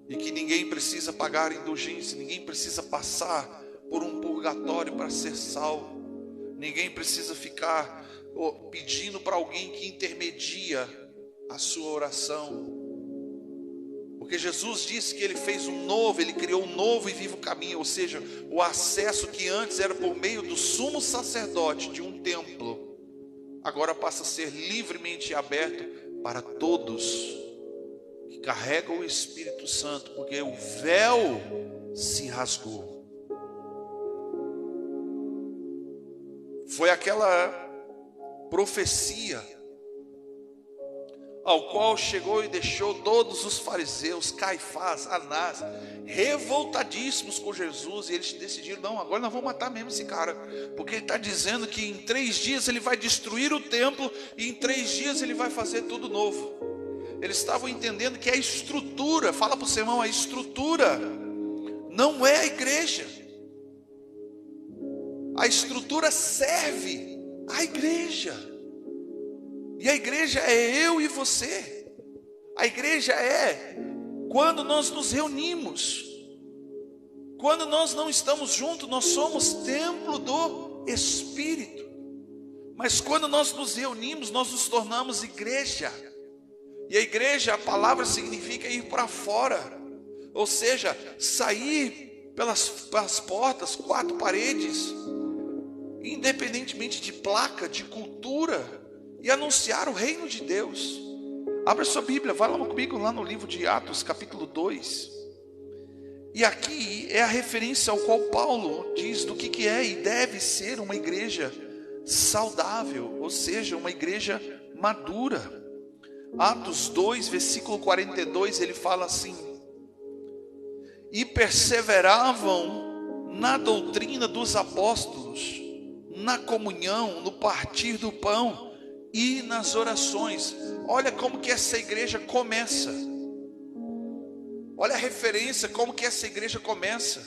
e que ninguém precisa pagar indulgência, ninguém precisa passar por um purgatório para ser salvo, ninguém precisa ficar pedindo para alguém que intermedia a sua oração, porque Jesus disse que Ele fez um novo, Ele criou um novo e vivo caminho, ou seja, o acesso que antes era por meio do sumo sacerdote de um templo, agora passa a ser livremente aberto para todos que carregam o Espírito Santo, porque o véu se rasgou. Foi aquela profecia ao qual chegou e deixou todos os fariseus, Caifás, Anás, revoltadíssimos com Jesus, e eles decidiram, não, agora nós vamos matar mesmo esse cara, porque ele está dizendo que em 3 dias ele vai destruir o templo, e em 3 dias ele vai fazer tudo novo. Eles estavam entendendo que a estrutura, fala para o seu irmão, a estrutura não é a igreja, a estrutura serve a igreja. E a igreja é eu e você. A igreja é quando nós nos reunimos. Quando nós não estamos juntos, nós somos templo do Espírito. Mas quando nós nos reunimos, nós nos tornamos igreja. E a igreja, a palavra significa ir para fora. Ou seja, sair pelas portas, 4 paredes, independentemente de placa, de cultura, e anunciar o reino de Deus. Abra sua Bíblia, vai lá comigo lá no livro de Atos, capítulo 2. E aqui é a referência ao qual Paulo diz do que é e deve ser uma igreja saudável, ou seja, uma igreja madura. Atos 2, versículo 42, ele fala assim: e perseveravam na doutrina dos apóstolos, na comunhão, no partir do pão e nas orações. Olha como que essa igreja começa. Olha a referência, como que essa igreja começa.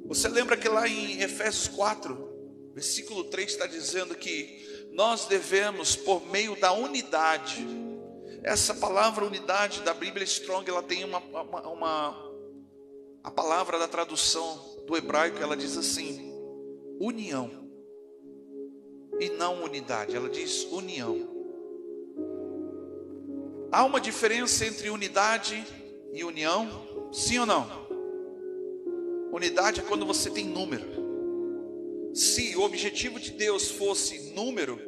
Você lembra que lá em Efésios 4, versículo 3 está dizendo que nós devemos, por meio da unidade. Essa palavra unidade da Bíblia Strong, ela tem a palavra da tradução do hebraico, ela diz assim: união. E não unidade, ela diz união. Há uma diferença entre unidade e união? Sim ou não? Unidade é quando você tem número. Se o objetivo de Deus fosse número,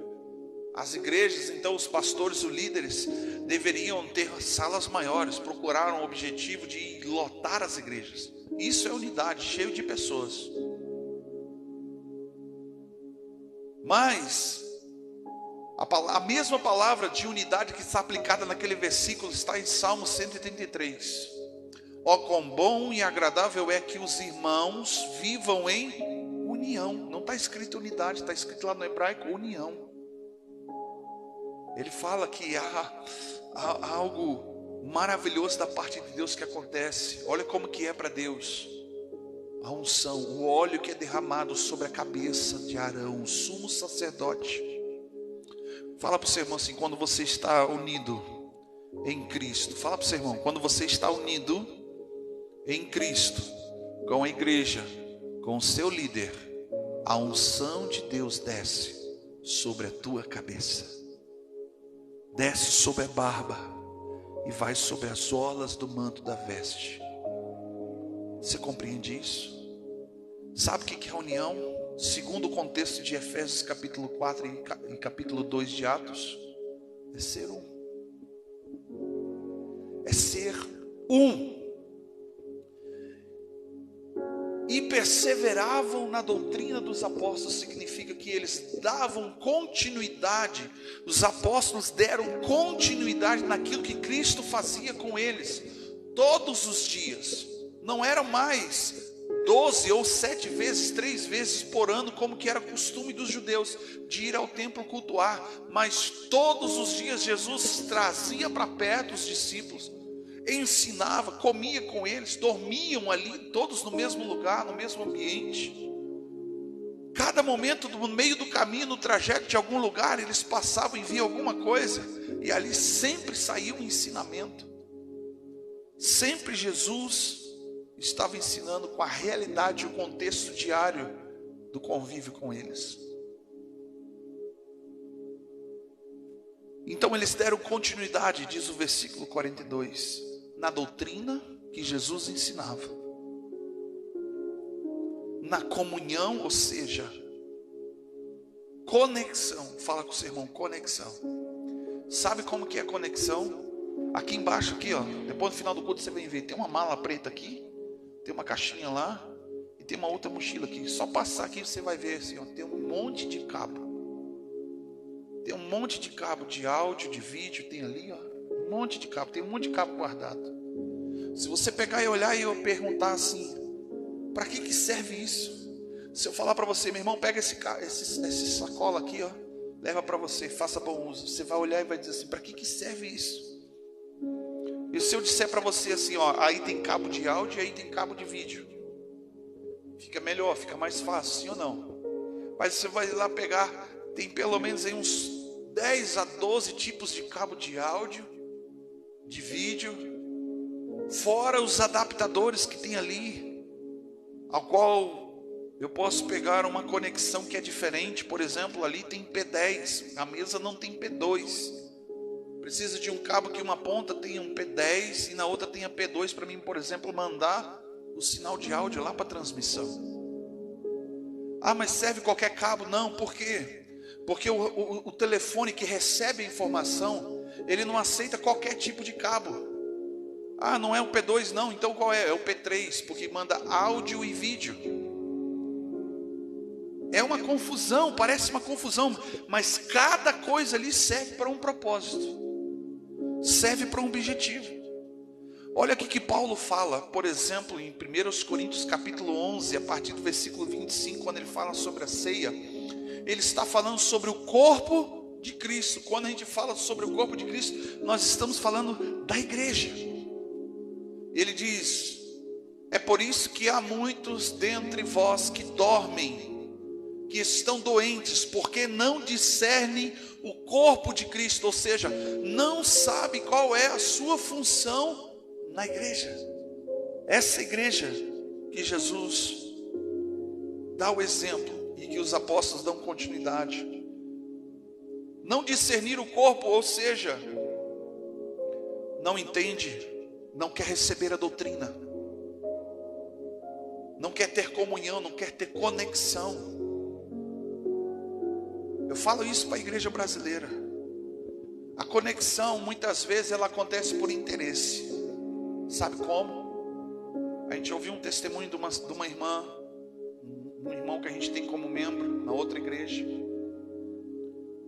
as igrejas, então os pastores, os líderes, deveriam ter salas maiores, procuraram o objetivo de lotar as igrejas. Isso é unidade, cheio de pessoas. Mas a mesma palavra de unidade que está aplicada naquele versículo está em Salmo 133. Ó, quão bom e agradável é que os irmãos vivam em união. Não está escrito unidade, está escrito lá no hebraico união. Ele fala que há algo maravilhoso da parte de Deus que acontece. Olha como que é para Deus a unção, o óleo que é derramado sobre a cabeça de Arão, o sumo sacerdote. Fala para o seu irmão assim: quando você está unido em Cristo. Fala para o seu irmão: quando você está unido em Cristo, com a igreja, com o seu líder, a unção de Deus desce sobre a tua cabeça, desce sobre a barba e vai sobre as orlas do manto da veste. Você compreende isso? Sabe o que é a união? Segundo o contexto de Efésios capítulo 4 e capítulo 2 de Atos, é ser um. É ser um. E perseveravam na doutrina dos apóstolos, significa que eles davam continuidade. Os apóstolos deram continuidade naquilo que Cristo fazia com eles todos os dias. Não era mais 12 ou 7 vezes, 3 vezes por ano, como que era costume dos judeus, de ir ao templo cultuar, mas todos os dias Jesus trazia para perto os discípulos, ensinava, comia com eles, dormiam ali, todos no mesmo lugar, no mesmo ambiente. Cada momento, no meio do caminho, no trajeto de algum lugar, eles passavam e viam alguma coisa, e ali sempre saía um ensinamento. Sempre Jesus estava ensinando com a realidade e o contexto diário do convívio com eles. Então eles deram continuidade, diz o versículo 42, na doutrina que Jesus ensinava, na comunhão, ou seja, conexão. Fala com o seu irmão, conexão. Sabe como que é conexão? Aqui embaixo, aqui, ó, depois no final do culto você vem ver, tem uma mala preta aqui, tem uma caixinha lá, e tem uma outra mochila aqui. Só passar aqui você vai ver assim, ó, tem um monte de cabo. Tem um monte de cabo de áudio, de vídeo, tem ali, ó, um monte de cabo, tem um monte de cabo guardado. Se você pegar e olhar e eu perguntar assim, para que serve isso? Se eu falar para você, meu irmão, pega esse sacola aqui, ó, leva para você, faça bom uso. Você vai olhar e vai dizer assim, para que serve isso? E se eu disser para você assim, ó, aí tem cabo de áudio e aí tem cabo de vídeo, fica melhor, fica mais fácil, sim ou não? Mas você vai lá pegar, tem pelo menos aí uns 10 a 12 tipos de cabo de áudio, de vídeo, fora os adaptadores que tem ali, ao qual eu posso pegar uma conexão que é diferente. Por exemplo, ali tem P10, a mesa não tem P2. Precisa de um cabo que uma ponta tenha um P10 e na outra tenha P2 para mim, por exemplo, mandar o sinal de áudio lá para a transmissão. Ah, mas serve qualquer cabo? Não, por quê? Porque o telefone que recebe a informação, ele não aceita qualquer tipo de cabo. Ah, não é o P2 não, então qual é? É o P3, porque manda áudio e vídeo. É uma confusão, parece uma confusão, mas cada coisa ali serve para um propósito, serve para um objetivo. Olha aqui que Paulo fala, por exemplo, em 1 Coríntios capítulo 11, a partir do versículo 25, quando ele fala sobre a ceia, ele está falando sobre o corpo de Cristo. Quando a gente fala sobre o corpo de Cristo, nós estamos falando da igreja. Ele diz, é por isso que há muitos dentre vós que dormem, que estão doentes, porque não discernem o corpo de Cristo, ou seja, não sabe qual é a sua função na igreja. Essa igreja que Jesus dá o exemplo e que os apóstolos dão continuidade. Não discernir o corpo, ou seja, não entende, não quer receber a doutrina, não quer ter comunhão, não quer ter conexão. Eu falo isso para a igreja brasileira. A conexão, muitas vezes, ela acontece por interesse. Sabe como? A gente ouviu um testemunho de uma irmã, um irmão que a gente tem como membro na outra igreja.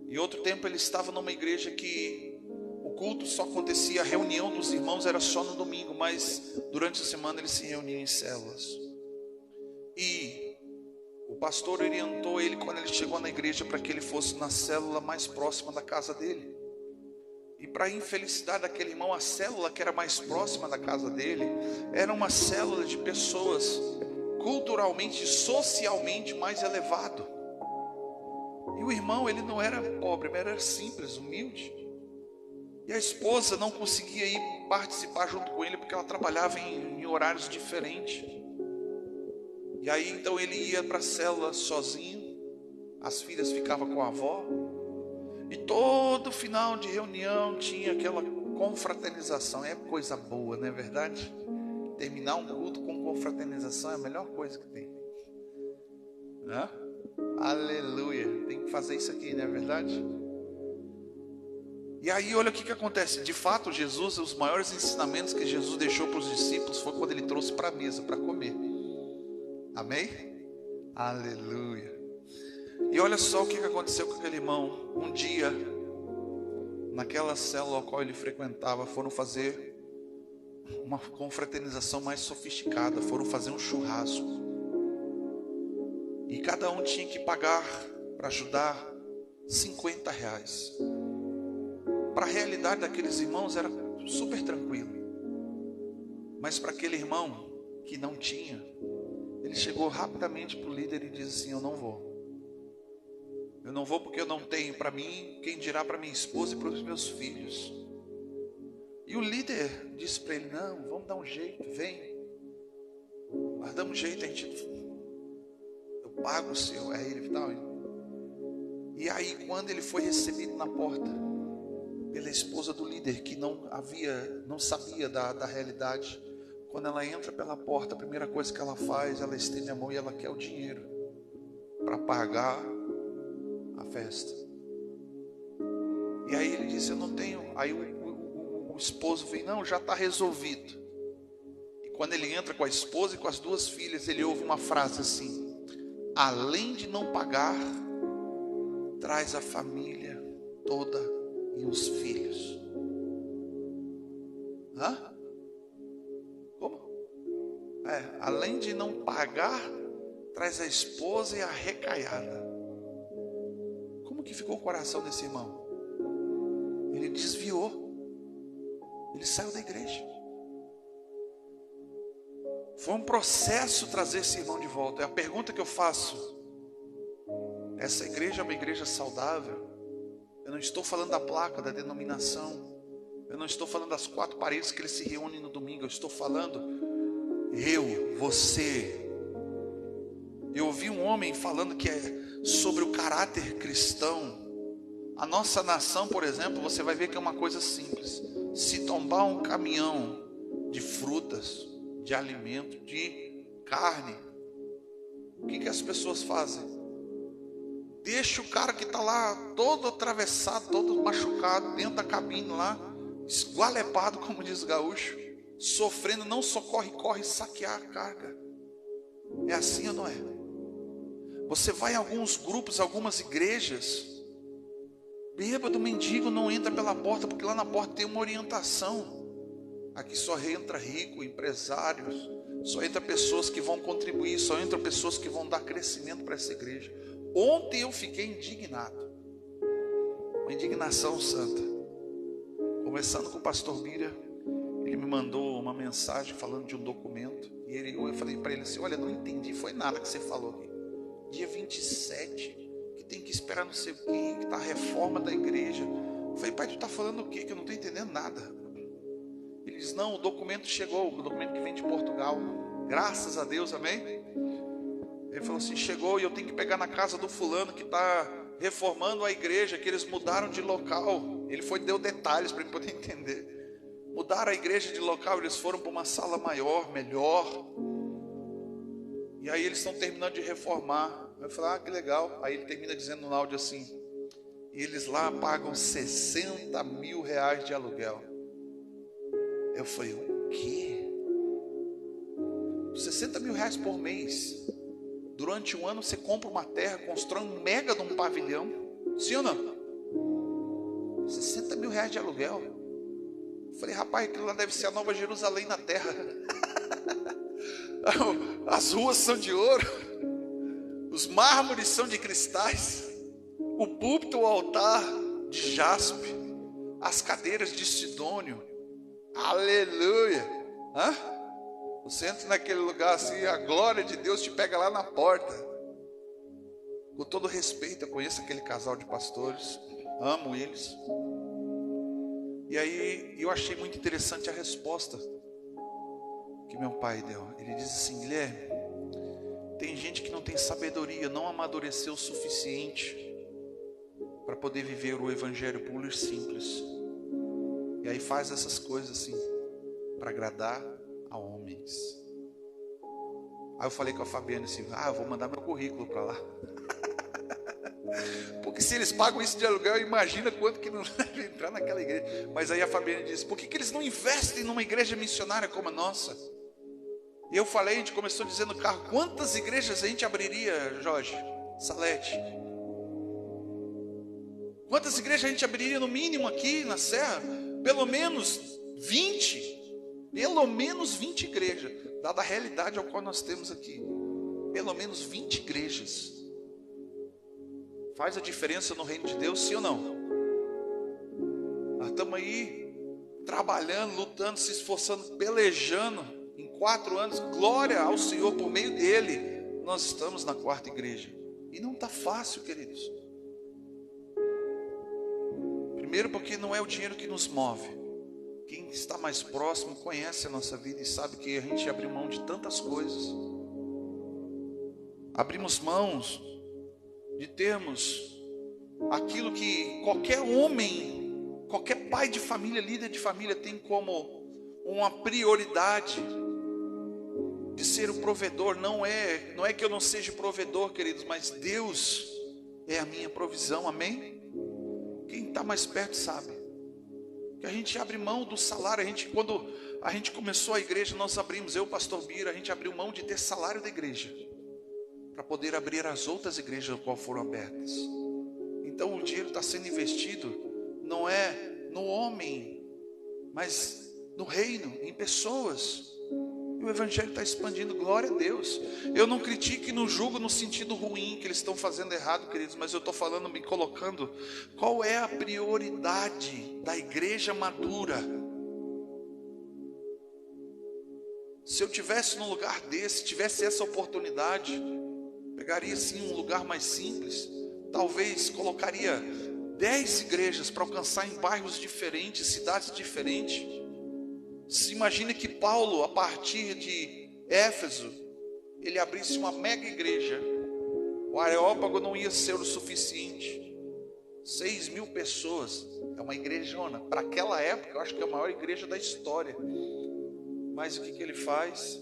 E outro tempo ele estava numa igreja que o culto só acontecia, a reunião dos irmãos era só no domingo, mas durante a semana eles se reuniam em células. E o pastor orientou ele quando ele chegou na igreja para que ele fosse na célula mais próxima da casa dele. E para a infelicidade daquele irmão, a célula que era mais próxima da casa dele era uma célula de pessoas culturalmente, socialmente mais elevado. E o irmão, ele não era pobre, mas era simples, humilde. E a esposa não conseguia ir participar junto com ele porque ela trabalhava em horários diferentes. E aí então ele ia para a célula sozinho, as filhas ficavam com a avó, e todo final de reunião tinha aquela confraternização. É coisa boa, não é verdade? Terminar um culto com confraternização é a melhor coisa que tem. Hã? Aleluia, tem que fazer isso aqui, não é verdade? E aí olha o que acontece. De fato, Jesus, os maiores ensinamentos que Jesus deixou para os discípulos foi quando ele trouxe para a mesa para comer. Amém? Aleluia. E olha só o que aconteceu com aquele irmão. Um dia, naquela célula ao qual ele frequentava, foram fazer uma confraternização mais sofisticada, foram fazer um churrasco. E cada um tinha que pagar para ajudar R$50. Para a realidade daqueles irmãos era super tranquilo. Mas para aquele irmão que não tinha, ele chegou rapidamente para o líder e disse assim: eu não vou. Eu não vou porque eu não tenho para mim, quem dirá para minha esposa e para os meus filhos. E o líder disse para ele: não, vamos dar um jeito, vem. Nós damos um jeito, eu pago o seu. Aí ele tal. E aí quando ele foi recebido na porta pela esposa do líder, que não sabia da realidade, quando ela entra pela porta, a primeira coisa que ela faz, ela estende a mão e ela quer o dinheiro para pagar a festa. E aí ele disse: eu não tenho. Aí o esposo vem: não, já está resolvido. E quando ele entra com a esposa e com as duas filhas, ele ouve uma frase assim: além de não pagar, traz a família toda e os filhos. Hã? Como? Além de não pagar, traz a esposa e a recaiada. Como que ficou o coração desse irmão? Ele desviou. Ele saiu da igreja. Foi um processo trazer esse irmão de volta. É a pergunta que eu faço: essa igreja é uma igreja saudável? Eu não estou falando da placa, da denominação. Eu não estou falando das 4 paredes que eles se reúnem no domingo. Eu estou falando você. Eu ouvi um homem falando que é sobre o caráter cristão. A nossa nação, por exemplo, você vai ver que é uma coisa simples. Se tombar um caminhão de frutas, de alimento, de carne, o que as pessoas fazem? Deixa o cara que está lá todo atravessado, todo machucado, dentro da cabine lá, esgualepado, como diz o gaúcho, sofrendo, não só corre saquear a carga. É assim ou não é? Você vai em alguns grupos, algumas igrejas, bêbado, mendigo não entra pela porta, porque lá na porta tem uma orientação. Aqui só entra rico, empresários, só entra pessoas que vão contribuir, só entra pessoas que vão dar crescimento para essa igreja. Ontem eu fiquei indignado, uma indignação santa. Conversando com o pastor Bira, ele me mandou uma mensagem falando de um documento, e eu falei para ele assim: olha, não entendi, foi nada que você falou aqui. Dia 27, que tem que esperar não sei o quê, que está a reforma da igreja. Eu falei: pai, tu está falando o quê? Que eu não estou entendendo nada. Ele diz: não, o documento chegou, o documento que vem de Portugal, graças a Deus, amém? Ele falou assim: chegou e eu tenho que pegar na casa do fulano que está reformando a igreja, que eles mudaram de local. Ele deu detalhes para eu poder entender. Mudaram a igreja de local, eles foram para uma sala maior, melhor. E aí eles estão terminando de reformar. Eu falei: ah, que legal. Aí ele termina dizendo no áudio assim: e eles lá pagam R$60 mil de aluguel. Eu falei: o quê? R$60 mil por mês. Durante um ano você compra uma terra, constrói um mega de um pavilhão. Sim ou não? R$60 mil de aluguel. Eu falei: rapaz, aquilo lá deve ser a Nova Jerusalém na terra. As ruas são de ouro, os mármores são de cristais, o púlpito, o altar de jaspe, as cadeiras de sidônio. Aleluia! Você entra naquele lugar assim, a glória de Deus te pega lá na porta. Com todo respeito, eu conheço aquele casal de pastores, amo eles. E aí eu achei muito interessante a resposta que meu pai deu. Ele diz assim: Guilherme, tem gente que não tem sabedoria, não amadureceu o suficiente para poder viver o evangelho puro e simples. E aí faz essas coisas assim, para agradar a homens. Aí eu falei com a Fabiana assim: eu vou mandar meu currículo para lá. Porque se eles pagam isso de aluguel, imagina quanto que não deve entrar naquela igreja. Mas aí a Fabiana disse: por que eles não investem numa igreja missionária como a nossa? E eu falei, a gente começou dizendo no carro: quantas igrejas a gente abriria, Jorge, Salete? Quantas igrejas a gente abriria no mínimo aqui na Serra? Pelo menos 20. Pelo menos 20 igrejas, dada a realidade ao qual nós temos aqui. Pelo menos 20 igrejas. Faz a diferença no reino de Deus, sim ou não? Nós estamos aí trabalhando, lutando, se esforçando, pelejando. Em 4 anos, glória ao Senhor, por meio dele, nós estamos na 4ª igreja. E não está fácil, queridos. Primeiro porque não é o dinheiro que nos move. Quem está mais próximo conhece a nossa vida e sabe que a gente abriu mão de tantas coisas. Abrimos mãos de termos aquilo que qualquer homem, qualquer pai de família, líder de família tem como uma prioridade de ser o provedor. Não é que eu não seja provedor, queridos, mas Deus é a minha provisão, amém? Quem está mais perto sabe que a gente abre mão do salário. Quando a gente começou a igreja, nós abrimos, eu e o pastor Bira, a gente abriu mão de ter salário da igreja para poder abrir as outras igrejas as quais foram abertas. Então o dinheiro está sendo investido não é no homem, mas no reino, em pessoas. E o evangelho está expandindo, glória a Deus. Eu não critico e não julgo no sentido ruim que eles estão fazendo errado, queridos, mas eu estou falando, me colocando, qual é a prioridade da igreja madura? Se eu tivesse num lugar desse, tivesse essa oportunidade, pegaria sim um lugar mais simples, talvez colocaria 10 igrejas para alcançar em bairros diferentes, cidades diferentes. Se imagine que Paulo, a partir de Éfeso, ele abrisse uma mega igreja. O Areópago não ia ser o suficiente. 6.000 pessoas, é uma igrejona. Para aquela época, eu acho que é a maior igreja da história. Mas o que ele faz?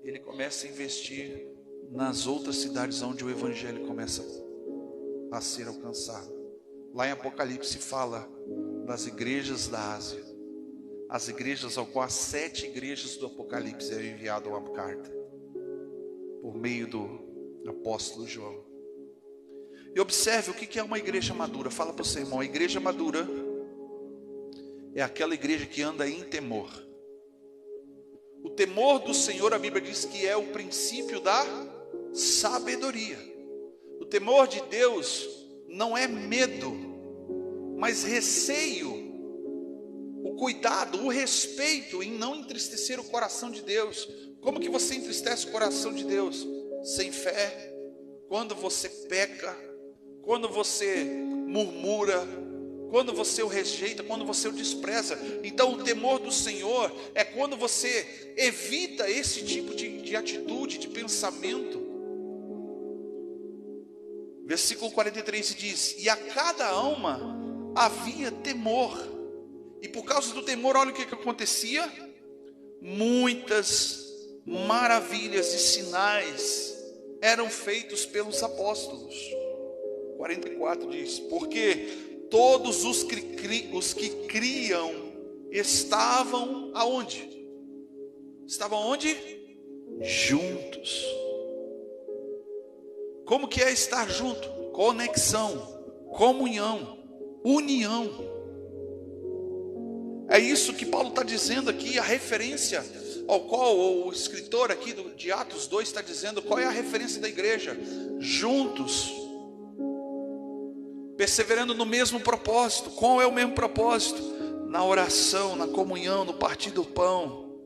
Ele começa a investir nas outras cidades onde o evangelho começa a ser alcançado. Lá em Apocalipse fala das igrejas da Ásia. As igrejas ao qual as 7 igrejas do Apocalipse é enviada uma carta por meio do apóstolo João. E observe o que é uma igreja madura. Fala para o seu irmão, a igreja madura é aquela igreja que anda em temor. O temor do Senhor, a Bíblia diz que é o princípio da sabedoria. O temor de Deus não é medo, mas receio. O cuidado, o respeito em não entristecer o coração de Deus. Como que você entristece o coração de Deus? Sem fé, quando você peca, quando você murmura, quando você o rejeita, quando você o despreza. Então o temor do Senhor é quando você evita esse tipo de atitude, de pensamento. Versículo 43 diz: e a cada alma havia temor. E por causa do temor, olha o que acontecia. Muitas maravilhas e sinais eram feitos pelos apóstolos. 44 diz: porque todos os que criam estavam aonde? Estavam onde? Juntos. Como que é estar junto? Conexão, comunhão, união. É isso que Paulo está dizendo aqui, a referência ao qual o escritor aqui de Atos 2 está dizendo. Qual é a referência da igreja? Juntos, perseverando no mesmo propósito. Qual é o mesmo propósito? Na oração, na comunhão, no partir do pão,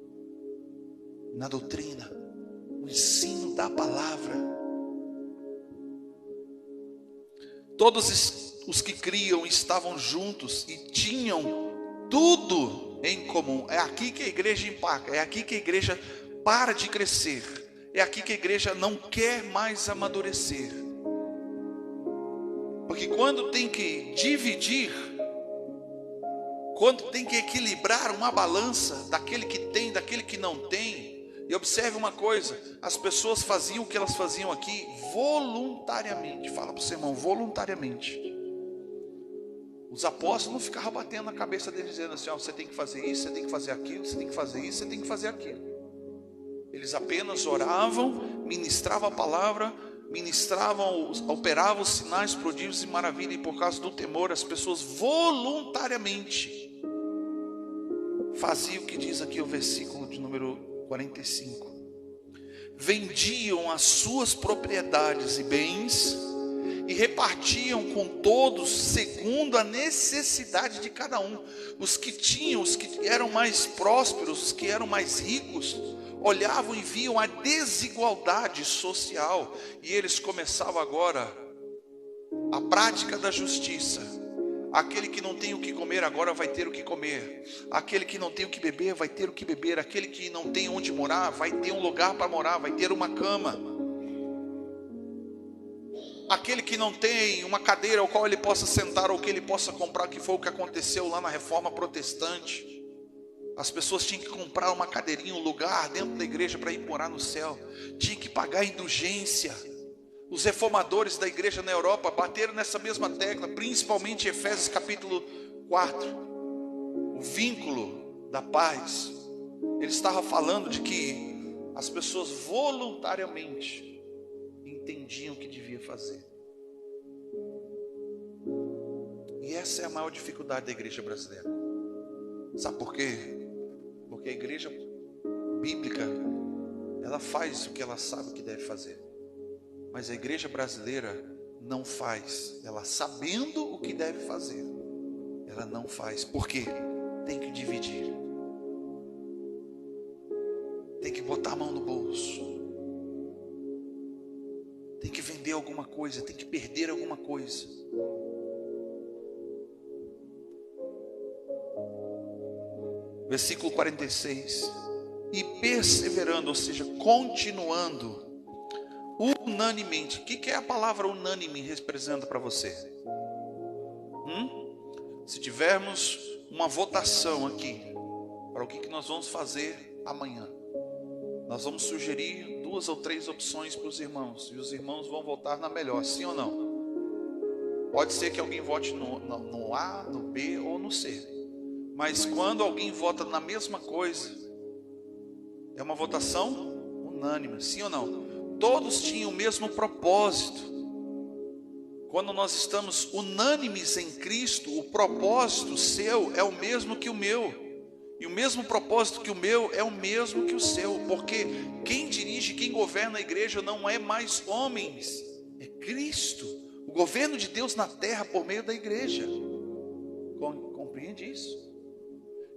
na doutrina, no ensino da palavra. Todos os que criam estavam juntos e tinham tudo em comum. É aqui que a igreja empaca, é aqui que a igreja para de crescer, é aqui que a igreja não quer mais amadurecer. Porque quando tem que dividir, quando tem que equilibrar uma balança daquele que tem, daquele que não tem. E observe uma coisa, as pessoas faziam o que elas faziam aqui voluntariamente. Fala para o seu irmão, voluntariamente. Os apóstolos não ficavam batendo na cabeça deles, dizendo assim: ó, você tem que fazer isso, você tem que fazer aquilo, você tem que fazer isso, você tem que fazer aquilo. Eles apenas oravam, ministravam a palavra, operavam os sinais, prodígios e maravilhas. E por causa do temor, as pessoas voluntariamente faziam o que diz aqui o versículo de número 45. Vendiam as suas propriedades e bens e repartiam com todos segundo a necessidade de cada um. Os que tinham, os que eram mais prósperos, os que eram mais ricos, olhavam e viam a desigualdade social, e eles começavam agora a prática da justiça. Aquele que não tem o que comer agora vai ter o que comer. Aquele que não tem o que beber vai ter o que beber. Aquele que não tem onde morar vai ter um lugar para morar, vai ter uma cama. Aquele que não tem uma cadeira ao qual ele possa sentar ou que ele possa comprar, que foi o que aconteceu lá na Reforma Protestante. As pessoas tinham que comprar uma cadeirinha, um lugar dentro da igreja para ir morar no céu. Tinha que pagar indulgência. Os reformadores da igreja na Europa bateram nessa mesma tecla, principalmente em Efésios capítulo 4. O vínculo da paz. Ele estava falando de que as pessoas voluntariamente entendiam o que devia fazer. E essa é a maior dificuldade da igreja brasileira. Sabe por quê? Porque a igreja bíblica, ela faz o que ela sabe que deve fazer. Mas a igreja brasileira não faz. Ela sabendo o que deve fazer, ela não faz. Por quê? Tem que dividir. Tem que botar a mão no bolso. Tem que vender alguma coisa, tem que perder alguma coisa. Versículo 46. E perseverando, ou seja, continuando, unanimemente. O que é a palavra unânime representa para você? Se tivermos uma votação aqui, para o que nós vamos fazer amanhã, nós vamos sugerir 2 ou 3 opções para os irmãos, e os irmãos vão votar na melhor, sim ou não? Pode ser que alguém vote no A, no B ou no C, mas quando alguém vota na mesma coisa, é uma votação unânime, sim ou não? Todos tinham o mesmo propósito. Quando nós estamos unânimes em Cristo, o propósito seu é o mesmo que o meu, e o mesmo propósito que o meu é o mesmo que o seu, porque quem dirige, quem governa a igreja não é mais homens, é Cristo, o governo de Deus na terra por meio da igreja. Compreende isso?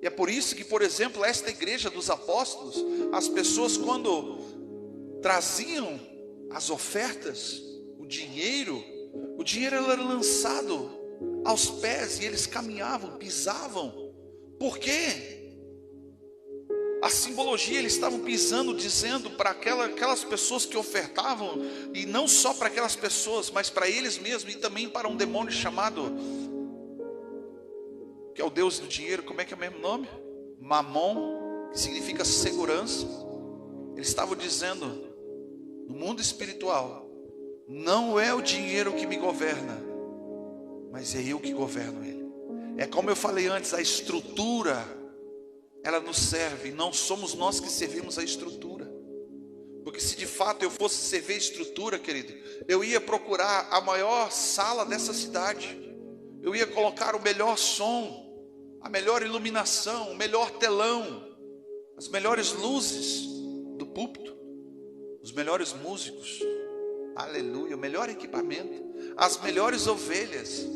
E é por isso que, por exemplo, esta igreja dos apóstolos, as pessoas quando traziam as ofertas, o dinheiro era lançado aos pés e eles caminhavam, pisavam. Por quê? A simbologia, eles estavam pisando, dizendo para aquelas pessoas que ofertavam, e não só para aquelas pessoas, mas para eles mesmos, e também para um demônio chamado, que é o Deus do dinheiro. Como é que é o mesmo nome? Mamon, que significa segurança. Eles estavam dizendo, no mundo espiritual, não é o dinheiro que me governa, mas é eu que governo ele. É como eu falei antes, a estrutura, ela nos serve, não somos nós que servimos a estrutura. Porque se de fato eu fosse servir a estrutura, querido, eu ia procurar a maior sala dessa cidade, eu ia colocar o melhor som, a melhor iluminação, o melhor telão, as melhores luzes do púlpito, os melhores músicos, aleluia, o melhor equipamento, as melhores ovelhas,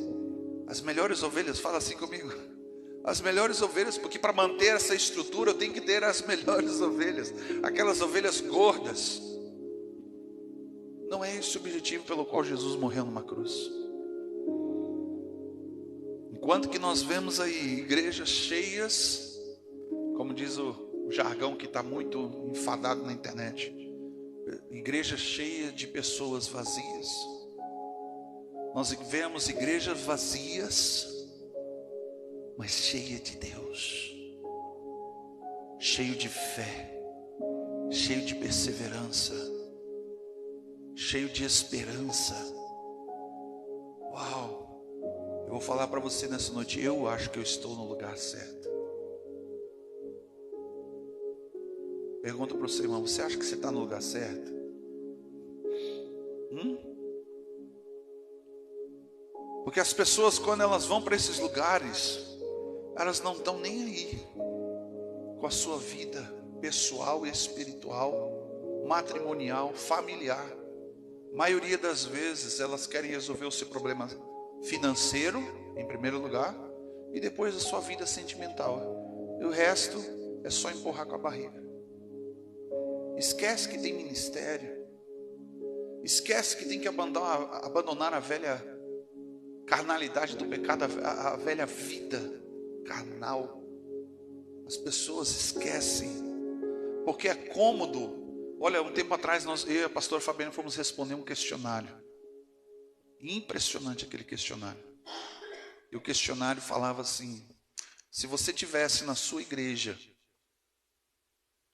fala assim comigo, as melhores ovelhas, porque para manter essa estrutura eu tenho que ter as melhores ovelhas, aquelas ovelhas gordas. Não é esse o objetivo pelo qual Jesus morreu numa cruz. Enquanto que nós vemos aí igrejas cheias, como diz o jargão que está muito enfadado na internet, igreja cheia de pessoas vazias. Nós vemos igrejas vazias, mas cheia de Deus, cheio de fé, cheio de perseverança, cheio de esperança. Uau! Eu vou falar para você nessa noite, eu acho que eu estou no lugar certo. Pergunta para o seu irmão, você acha que você está no lugar certo? Porque as pessoas, quando elas vão para esses lugares, elas não estão nem aí com a sua vida pessoal, espiritual, matrimonial, familiar. A maioria das vezes elas querem resolver o seu problema financeiro, em primeiro lugar, e depois a sua vida sentimental. E o resto é só empurrar com a barriga. Esquece que tem ministério. Esquece que tem que abandonar a velha carnalidade do pecado, a velha vida carnal. As pessoas esquecem, porque é cômodo. Olha, um tempo atrás eu e a pastora Fabiana fomos responder um questionário. Impressionante aquele questionário. E o questionário falava assim: se você tivesse na sua igreja,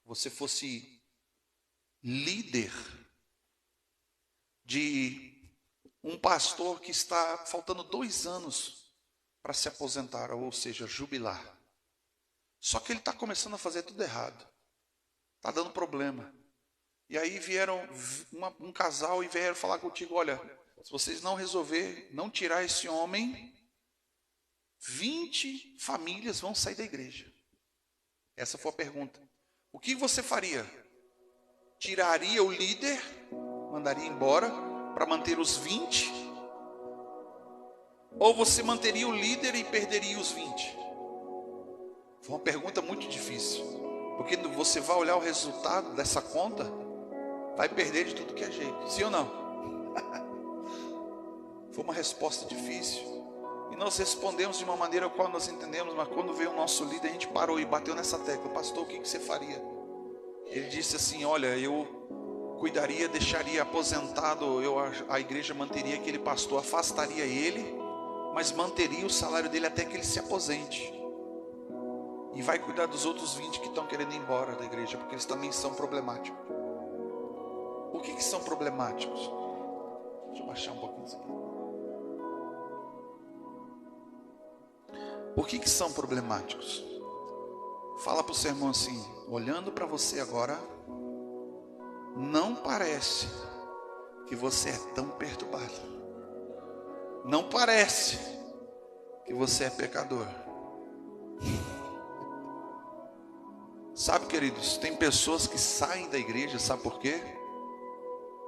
você fosse líder de um pastor que está faltando 2 anos para se aposentar, ou seja, jubilar. Só que ele está começando a fazer tudo errado. Está dando problema. E aí vieram um casal e vieram falar contigo: olha, se vocês não resolver, não tirar esse homem, 20 famílias vão sair da igreja. Essa foi a pergunta. O que você faria? Tiraria o líder, mandaria embora para manter os 20? Ou você manteria o líder e perderia os 20? Foi uma pergunta muito difícil, porque você vai olhar o resultado dessa conta, vai perder de tudo que é jeito, sim ou não? Foi uma resposta difícil, e nós respondemos de uma maneira a qual nós entendemos, mas quando veio o nosso líder, a gente parou e bateu nessa tecla: pastor, o que você faria? Ele disse assim: olha, eu cuidaria, deixaria aposentado, a igreja manteria aquele pastor, afastaria ele, mas manteria o salário dele até que ele se aposente. E vai cuidar dos outros 20 que estão querendo ir embora da igreja, porque eles também são problemáticos. Por que são problemáticos? Deixa eu baixar um pouquinho isso aqui. Por que são problemáticos? Fala para o seu irmão assim: olhando para você agora, não parece que você é tão perturbado. Não parece que você é pecador. Sabe, queridos, tem pessoas que saem da igreja, sabe por quê?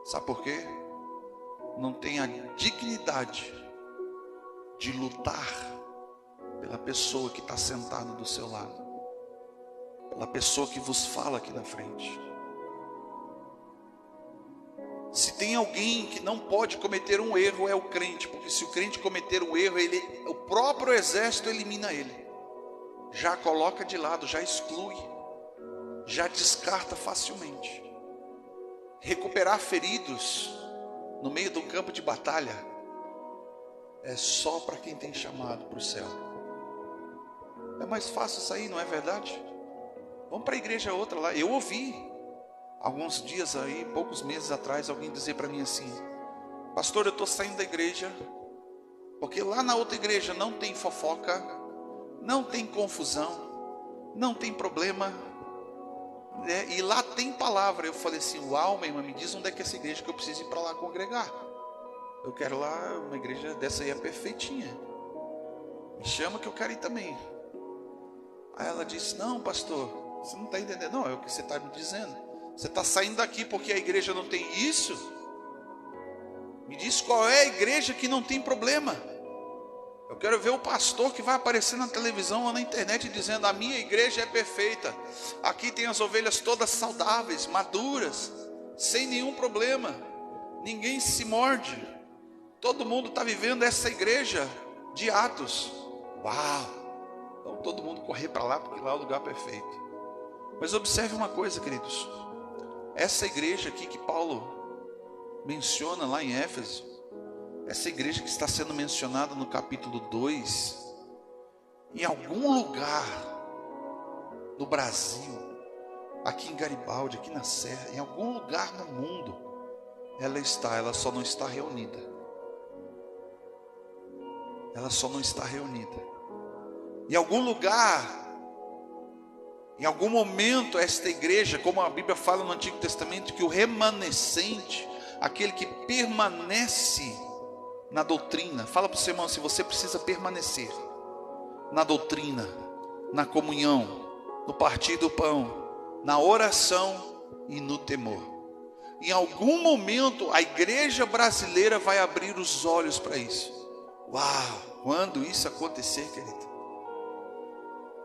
Sabe por quê? Não tem a dignidade de lutar pela pessoa que está sentada do seu lado, pela pessoa que vos fala aqui na frente. Se tem alguém que não pode cometer um erro, é o crente, porque se o crente cometer um erro, o próprio exército elimina ele, já coloca de lado, já exclui, já descarta facilmente. Recuperar feridos no meio de um campo de batalha é só para quem tem chamado para o céu. É mais fácil sair, não é verdade? Vamos para a igreja outra lá. Eu ouvi alguns dias aí, poucos meses atrás, alguém dizer para mim assim: pastor, eu estou saindo da igreja porque lá na outra igreja não tem fofoca, não tem confusão, não tem problema, e lá tem palavra. Eu falei assim: uau, minha irmã, me diz onde é que é essa igreja que eu preciso ir para lá congregar. Eu quero lá, uma igreja dessa aí é perfeitinha, me chama que eu quero ir também. Aí ela disse: não, pastor, você não está entendendo. Não, é o que você está me dizendo. Você está saindo daqui porque a igreja não tem isso? Me diz qual é a igreja que não tem problema. Eu quero ver o pastor que vai aparecer na televisão ou na internet dizendo: a minha igreja é perfeita, aqui tem as ovelhas todas saudáveis, maduras, sem nenhum problema, ninguém se morde, todo mundo está vivendo essa igreja de Atos. Uau! Então todo mundo correr para lá, porque lá é o lugar perfeito. Mas observe uma coisa, queridos, essa igreja aqui que Paulo menciona lá em Éfeso, essa igreja que está sendo mencionada no capítulo 2, em algum lugar no Brasil, aqui em Garibaldi, aqui na Serra, em algum lugar no mundo, ela só não está reunida. Ela só não está reunida. Em algum lugar, em algum momento, esta igreja, como a Bíblia fala no Antigo Testamento, que o remanescente, aquele que permanece na doutrina, fala para o seu irmão assim: você precisa permanecer na doutrina, na comunhão, no partir do pão, na oração e no temor. Em algum momento a igreja brasileira vai abrir os olhos para isso. Uau, quando isso acontecer, querido,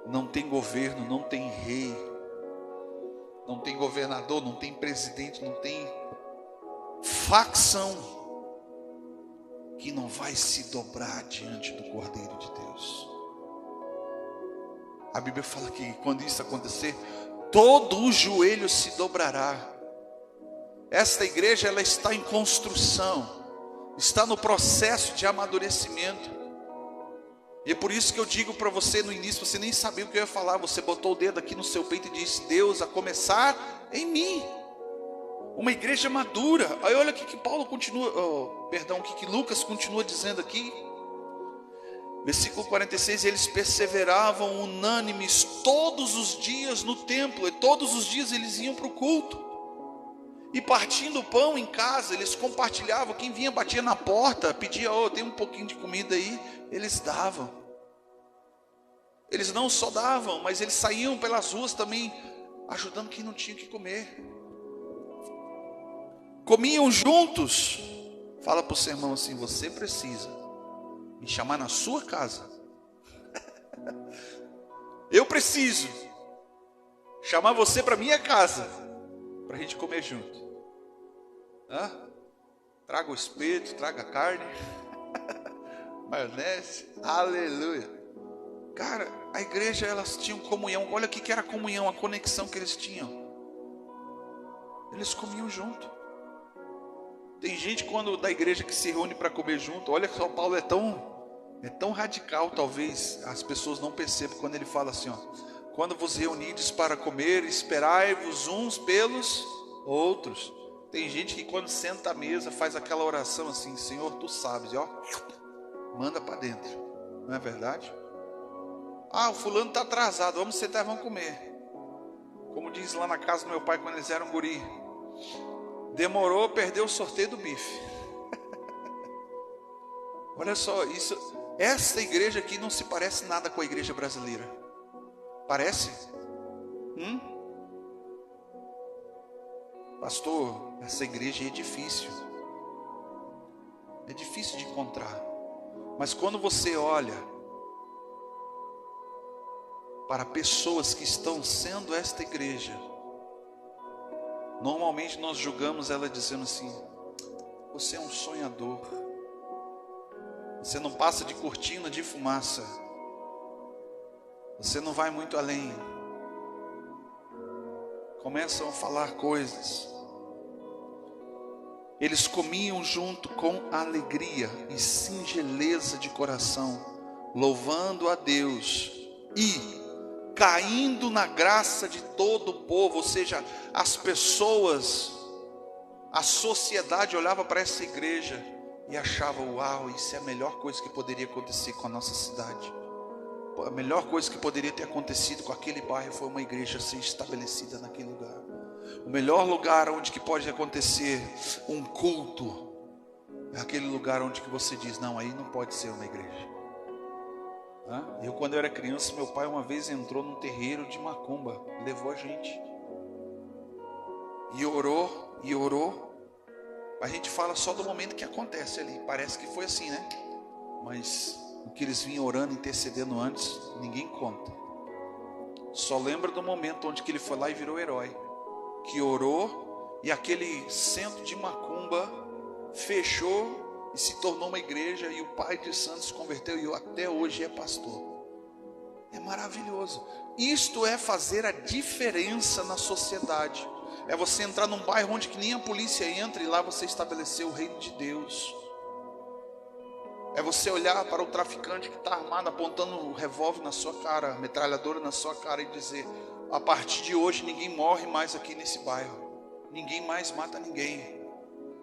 não tem governo, não tem rei, não tem governador, não tem presidente, não tem facção que não vai se dobrar diante do Cordeiro de Deus. A Bíblia fala que quando isso acontecer, todo o joelho se dobrará. Esta igreja, ela está em construção, está no processo de amadurecimento. E é por isso que eu digo para você no início, você nem sabia o que eu ia falar, você botou o dedo aqui no seu peito e disse: Deus, a começar em mim. Uma igreja madura. Aí olha o que Paulo continua, o que Lucas continua dizendo aqui. Versículo 46, eles perseveravam unânimes todos os dias no templo, e todos os dias eles iam para o culto. E partindo o pão em casa, eles compartilhavam. Quem vinha, batia na porta, pedia: tem um pouquinho de comida aí. Eles davam. Eles não só davam, mas eles saíam pelas ruas também, ajudando quem não tinha o que comer. Comiam juntos. Fala para o seu irmão assim: você precisa me chamar na sua casa. Eu preciso chamar você para minha casa, para a gente comer junto. Traga o espeto, traga a carne, maionese, aleluia. Cara, a igreja, elas tinham comunhão. Olha o que era a comunhão, a conexão que eles tinham. Eles comiam junto. Tem gente quando da igreja que se reúne para comer junto. Olha que São Paulo é tão radical, talvez as pessoas não percebam quando ele fala assim, quando vos reunides para comer, esperai-vos uns pelos outros. Tem gente que quando senta à mesa faz aquela oração assim: Senhor, tu sabes, manda para dentro. Não é verdade? O fulano está atrasado, vamos sentar e vamos comer. Como diz lá na casa do meu pai quando eles eram guri: demorou, perdeu o sorteio do bife. Olha só, essa igreja aqui não se parece nada com a igreja brasileira. Parece? Pastor, essa igreja é difícil. É difícil de encontrar. Mas quando você olha para pessoas que estão sendo esta igreja, normalmente nós julgamos ela dizendo assim: você é um sonhador, você não passa de cortina de fumaça, você não vai muito além. Começam a falar coisas. Eles comiam junto com alegria e singeleza de coração, louvando a Deus e caindo na graça de todo o povo. Ou seja, as pessoas, a sociedade olhava para essa igreja e achava: uau, isso é a melhor coisa que poderia acontecer com a nossa cidade. A melhor coisa que poderia ter acontecido com aquele bairro foi uma igreja ser estabelecida naquele lugar. O melhor lugar onde que pode acontecer um culto é aquele lugar onde que você diz: não, aí não pode ser uma igreja. Eu, quando eu era criança, meu pai uma vez entrou num terreiro de macumba, levou a gente e orou. A gente fala só do momento que acontece ali, parece que foi assim, né? Mas o que eles vinham orando, intercedendo antes, ninguém conta. Só lembra do momento onde que ele foi lá e virou herói, que orou, e aquele centro de macumba fechou e se tornou uma igreja, e o pai de santos se converteu e até hoje é pastor. É maravilhoso. Isto é fazer a diferença na sociedade. É você entrar num bairro onde que nem a polícia entra, e lá você estabeleceu o reino de Deus. É você olhar para o traficante que está armado, apontando um revólver na sua cara, metralhadora na sua cara, e dizer: a partir de hoje ninguém morre mais aqui nesse bairro, ninguém mais mata ninguém.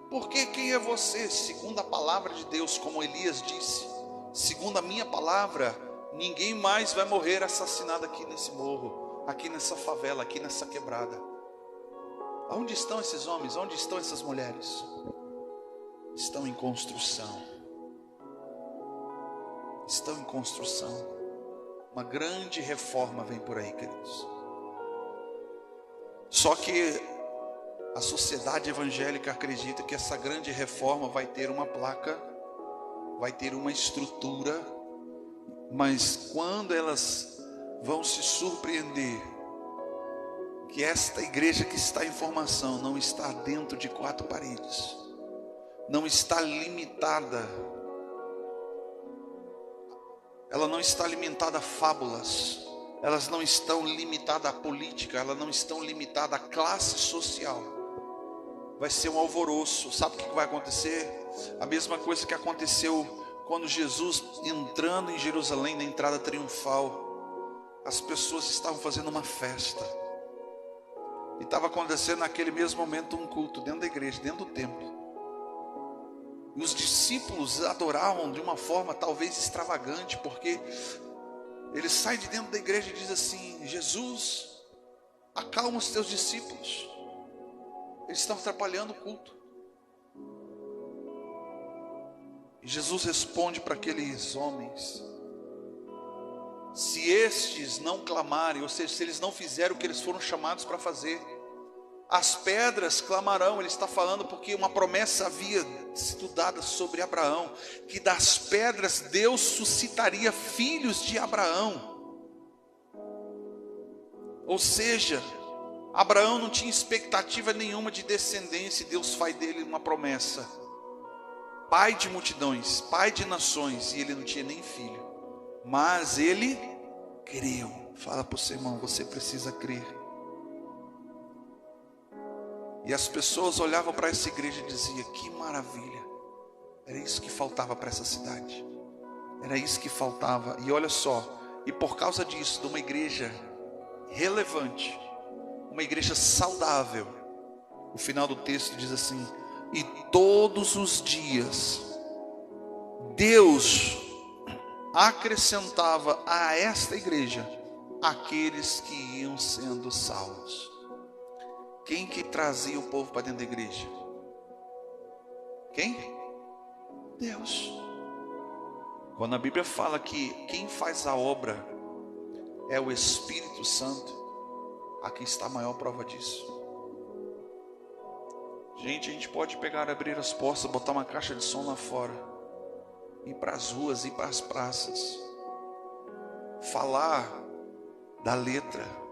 Porque quem é você? Segundo a palavra de Deus, como Elias disse, segundo a minha palavra, ninguém mais vai morrer assassinado aqui nesse morro, aqui nessa favela, aqui nessa quebrada. Onde estão esses homens? Onde estão essas mulheres? Estão em construção. Estão em construção. Uma grande reforma vem por aí, queridos. Só que a sociedade evangélica acredita que essa grande reforma vai ter uma placa, vai ter uma estrutura, mas quando elas vão se surpreender que esta igreja que está em formação não está dentro de 4 paredes, não está limitada, ela não está limitada a fábulas, elas não estão limitadas à política, elas não estão limitadas à classe social. Vai ser um alvoroço. Sabe o que vai acontecer? A mesma coisa que aconteceu quando Jesus, entrando em Jerusalém, na entrada triunfal, as pessoas estavam fazendo uma festa, e estava acontecendo naquele mesmo momento um culto dentro da igreja, dentro do templo, e os discípulos adoravam de uma forma talvez extravagante, porque eles saem de dentro da igreja e dizem assim: Jesus, acalma os teus discípulos, eles estão atrapalhando o culto. E Jesus responde para aqueles homens: se estes não clamarem, ou seja, se eles não fizerem o que eles foram chamados para fazer, as pedras clamarão. Ele está falando porque uma promessa havia sido dada sobre Abraão, que das pedras Deus suscitaria filhos de Abraão. Ou seja, Abraão não tinha expectativa nenhuma de descendência, e Deus faz dele uma promessa: pai de multidões, pai de nações, e ele não tinha nem filho, mas ele creu. Fala para o seu irmão: você precisa crer. E as pessoas olhavam para essa igreja e diziam: que maravilha, era isso que faltava para essa cidade, era isso que faltava. E olha só, e por causa disso, de uma igreja relevante, uma igreja saudável, o final do texto diz assim: e todos os dias Deus acrescentava a esta igreja aqueles que iam sendo salvos. Quem que trazia o povo para dentro da igreja? Quem? Deus. Quando a Bíblia fala que quem faz a obra é o Espírito Santo, aqui está a maior prova disso. Gente, a gente pode pegar, abrir as portas, botar uma caixa de som lá fora, ir para as ruas, ir para as praças, falar da letra,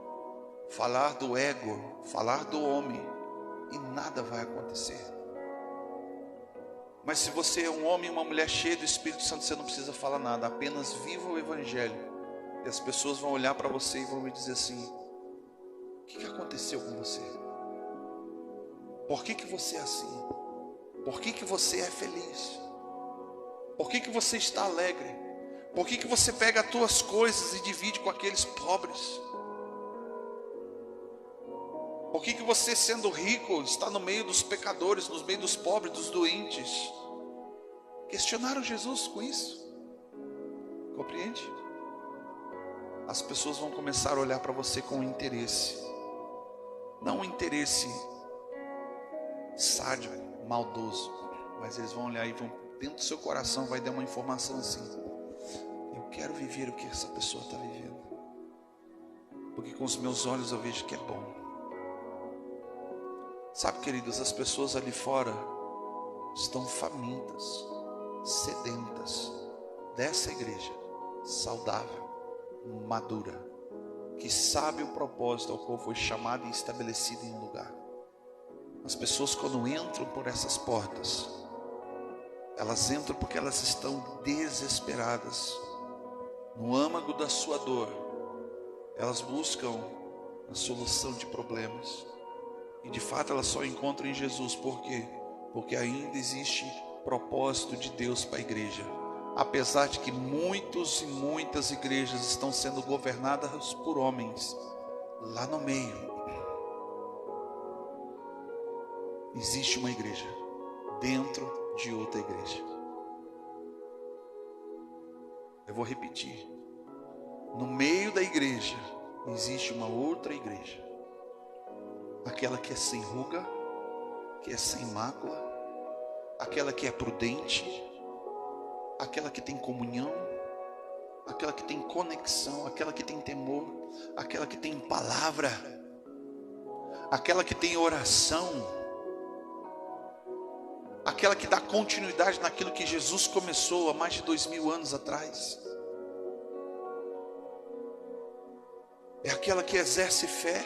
falar do ego, falar do homem, e nada vai acontecer. Mas se você é um homem e uma mulher cheia do Espírito Santo, você não precisa falar nada, apenas viva o Evangelho, e as pessoas vão olhar para você e vão me dizer assim: o que aconteceu com você? Por que você é assim? Por que você é feliz? Por que você está alegre? Por que você pega as tuas coisas e divide com aqueles pobres? Por que você, sendo rico, está no meio dos pecadores, no meio dos pobres, dos doentes? Questionaram Jesus com isso? Compreende? As pessoas vão começar a olhar para você com interesse, não um interesse sádico, maldoso, mas eles vão olhar e vão, dentro do seu coração vai dar uma informação assim: eu quero viver o que essa pessoa está vivendo, porque com os meus olhos eu vejo que é bom. Sabe, queridos, as pessoas ali fora estão famintas, sedentas dessa igreja saudável, madura, que sabe o propósito ao qual foi chamado e estabelecido em um lugar. As pessoas, quando entram por essas portas, elas entram porque elas estão desesperadas, no âmago da sua dor, elas buscam a solução de problemas, e de fato elas só encontram em Jesus. Por quê? Porque ainda existe propósito de Deus para a igreja, apesar de que muitos e muitas igrejas estão sendo governadas por homens. Lá no meio existe uma igreja dentro de outra igreja. Eu vou repetir: no meio da igreja existe uma outra igreja, aquela que é sem ruga, que é sem mácula, aquela que é prudente, aquela que tem comunhão, aquela que tem conexão, aquela que tem temor, aquela que tem palavra, aquela que tem oração, aquela que dá continuidade naquilo que Jesus começou há mais de 2000 anos atrás. É aquela que exerce fé,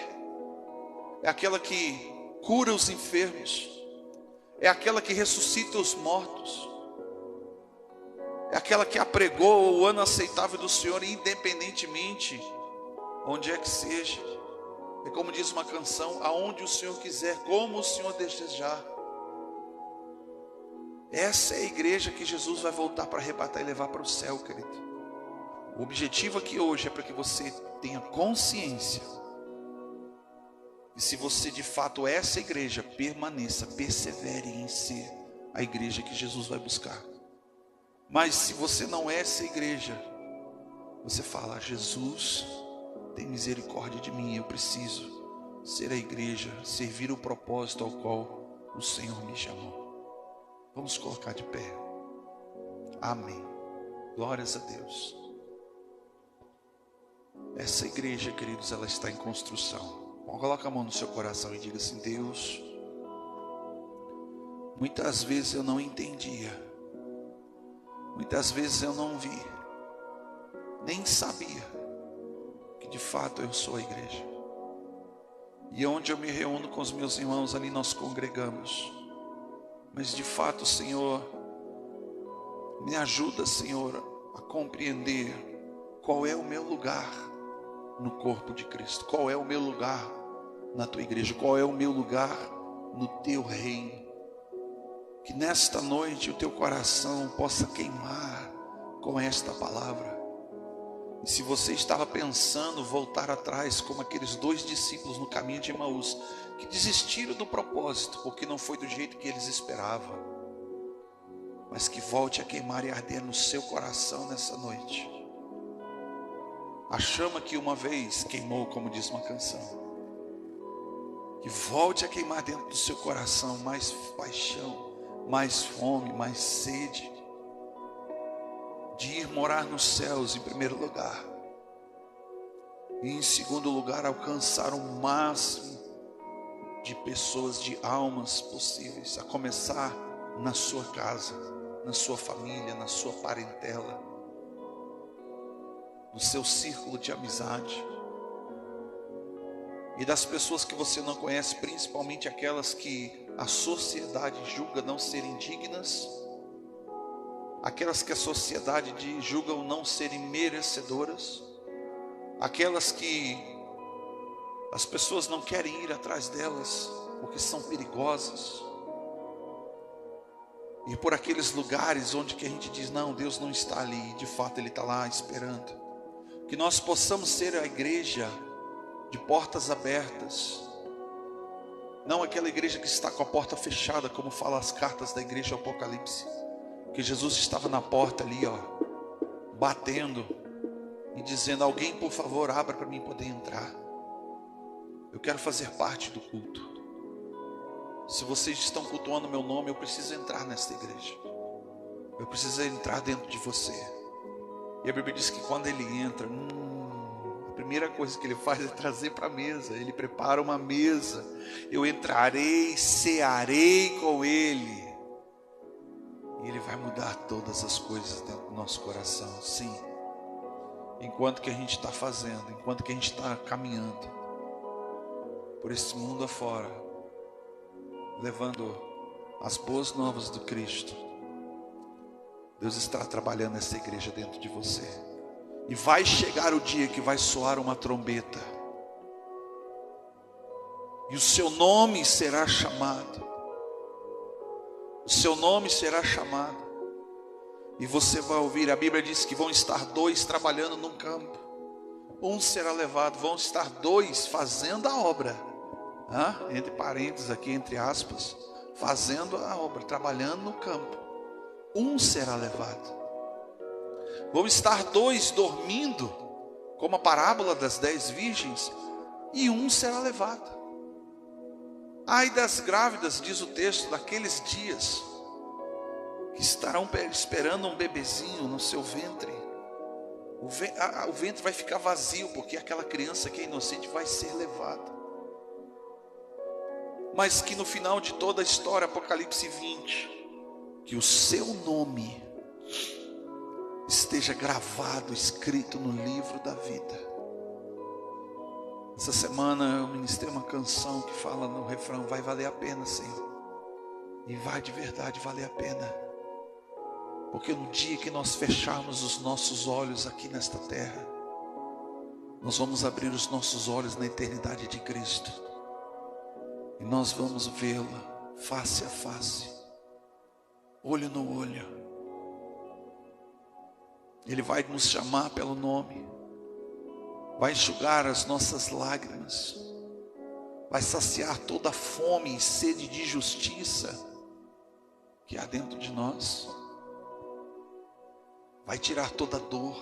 é aquela que cura os enfermos, é aquela que ressuscita os mortos, é aquela que apregou o ano aceitável do Senhor, independentemente onde é que seja. É como diz uma canção: aonde o Senhor quiser, como o Senhor desejar. Essa é a igreja que Jesus vai voltar para arrebatar e levar para o céu, querido. O objetivo aqui hoje é para que você tenha consciência. E se você de fato é essa igreja, permaneça, persevere em ser a igreja que Jesus vai buscar. Mas se você não é essa igreja, você fala: Jesus, tem misericórdia de mim, eu preciso ser a igreja, servir o propósito ao qual o Senhor me chamou. Vamos colocar de pé. Amém. Glórias a Deus. Essa igreja, queridos, ela está em construção. Coloca a mão no seu coração e diga assim: Deus, muitas vezes eu não entendia, muitas vezes eu não vi, nem sabia que de fato eu sou a igreja. E onde eu me reúno com os meus irmãos, ali nós congregamos. Mas de fato, Senhor, me ajuda, Senhor, a compreender qual é o meu lugar no corpo de Cristo, qual é o meu lugar na tua igreja, qual é o meu lugar no teu reino. Que nesta noite o teu coração possa queimar com esta palavra. E se você estava pensando voltar atrás, como aqueles 2 discípulos no caminho de Emaús, que desistiram do propósito, porque não foi do jeito que eles esperavam, mas que volte a queimar e arder no seu coração nessa noite. A chama que uma vez queimou, como diz uma canção, que volte a queimar dentro do seu coração mais paixão, mais fome, mais sede de ir morar nos céus em primeiro lugar, e em segundo lugar alcançar o máximo de pessoas, de almas possíveis, a começar na sua casa, na sua família, na sua parentela, no seu círculo de amizade, e das pessoas que você não conhece, principalmente aquelas que a sociedade julga não serem dignas, aquelas que a sociedade julga não serem merecedoras, aquelas que as pessoas não querem ir atrás delas porque são perigosas, e por aqueles lugares onde que a gente diz: não, Deus não está ali, de fato Ele está lá esperando. Que nós possamos ser a igreja de portas abertas, não aquela igreja que está com a porta fechada, como fala as cartas da igreja do Apocalipse, que Jesus estava na porta ali, batendo e dizendo: alguém por favor abra para mim poder entrar, eu quero fazer parte do culto. Se vocês estão cultuando o meu nome, eu preciso entrar nesta igreja, eu preciso entrar dentro de você. E a Bíblia diz que quando ele entra, a primeira coisa que ele faz é trazer para a mesa. Ele prepara uma mesa. Eu entrarei, cearei com ele, e ele vai mudar todas as coisas dentro do nosso coração. Sim, enquanto que a gente está fazendo, enquanto que a gente está caminhando por esse mundo afora, levando as boas novas do Cristo, Deus está trabalhando nessa igreja dentro de você. E vai chegar o dia que vai soar uma trombeta, e o seu nome será chamado. O seu nome será chamado, e você vai ouvir. A Bíblia diz que vão estar 2 trabalhando num campo, um será levado. Vão estar 2 fazendo a obra, entre parênteses aqui, entre aspas, fazendo a obra, trabalhando no campo. Um será levado. Vão estar 2 dormindo, como a parábola das 10 virgens, e um será levado. Ai das grávidas, diz o texto, daqueles dias, que estarão esperando um bebezinho no seu ventre. O ventre vai ficar vazio, porque aquela criança que é inocente vai ser levada. mas que no final de toda a história, Apocalipse 20, que o seu nome esteja gravado, escrito no livro da vida. Essa semana eu ministrei uma canção que fala no refrão: vai valer a pena, Senhor. E vai de verdade valer a pena. Porque no dia que nós fecharmos os nossos olhos aqui nesta terra, nós vamos abrir os nossos olhos na eternidade de Cristo. E nós vamos vê-la face a face, olho no olho. Ele vai nos chamar pelo nome, vai enxugar as nossas lágrimas, vai saciar toda a fome e sede de justiça que há dentro de nós, vai tirar toda a dor,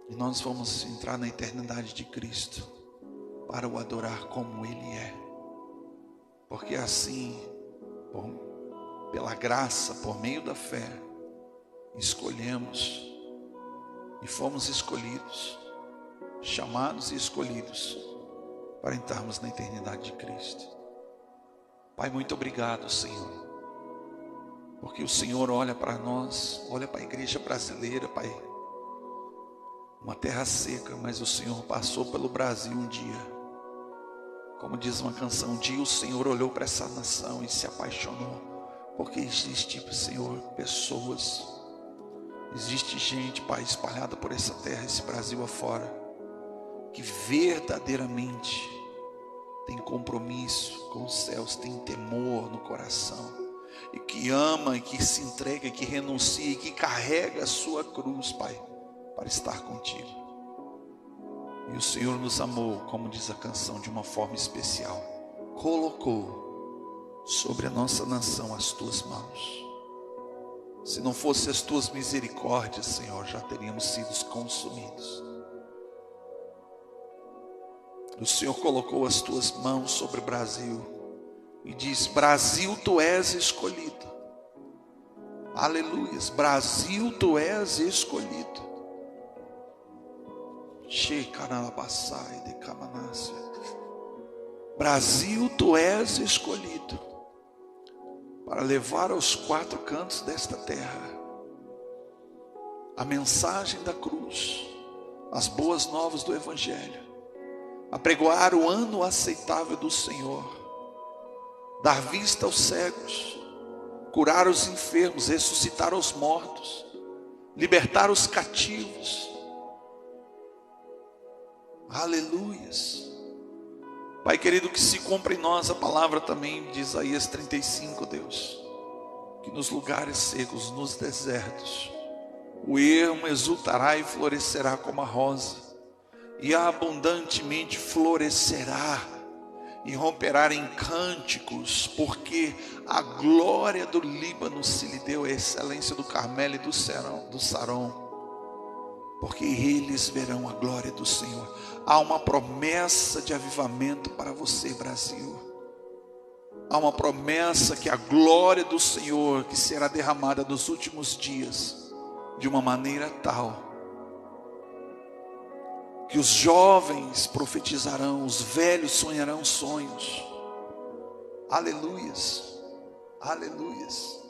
e nós vamos entrar na eternidade de Cristo para o adorar como Ele é. Porque assim, pela graça, por meio da fé, escolhemos e fomos escolhidos, chamados e escolhidos para entrarmos na eternidade de Cristo. Pai, muito obrigado, Senhor, porque o Senhor olha para nós, olha para a igreja brasileira, Pai, uma terra seca, mas o Senhor passou pelo Brasil um dia. Como diz uma canção, um dia o Senhor olhou para essa nação e se apaixonou, porque existe, Senhor, pessoas, existe gente, Pai, espalhada por essa terra, esse Brasil afora, que verdadeiramente tem compromisso com os céus, tem temor no coração, e que ama, e que se entrega, e que renuncia, e que carrega a sua cruz, Pai, para estar contigo. E o Senhor nos amou, como diz a canção, de uma forma especial. Colocou sobre a nossa nação as tuas mãos. Se não fosse as tuas misericórdias, Senhor, já teríamos sido consumidos. O Senhor colocou as tuas mãos sobre o Brasil e diz: Brasil, tu és escolhido. Aleluias, Brasil, tu és escolhido. Brasil, tu és escolhido para levar aos quatro cantos desta terra a mensagem da cruz, as boas novas do Evangelho, apregoar o ano aceitável do Senhor, dar vista aos cegos, curar os enfermos, ressuscitar os mortos, libertar os cativos. Aleluias. Pai querido, que se cumpra em nós a palavra também de Isaías 35, Deus, que nos lugares secos, nos desertos, o ermo exultará e florescerá como a rosa, e abundantemente florescerá e romperá em cânticos, porque a glória do Líbano se lhe deu, a excelência do Carmelo e do Saron, porque eles verão a glória do Senhor. Há uma promessa de avivamento para você, Brasil. Há uma promessa que a glória do Senhor, que será derramada nos últimos dias, de uma maneira tal, que os jovens profetizarão, os velhos sonharão sonhos. Aleluias, aleluias.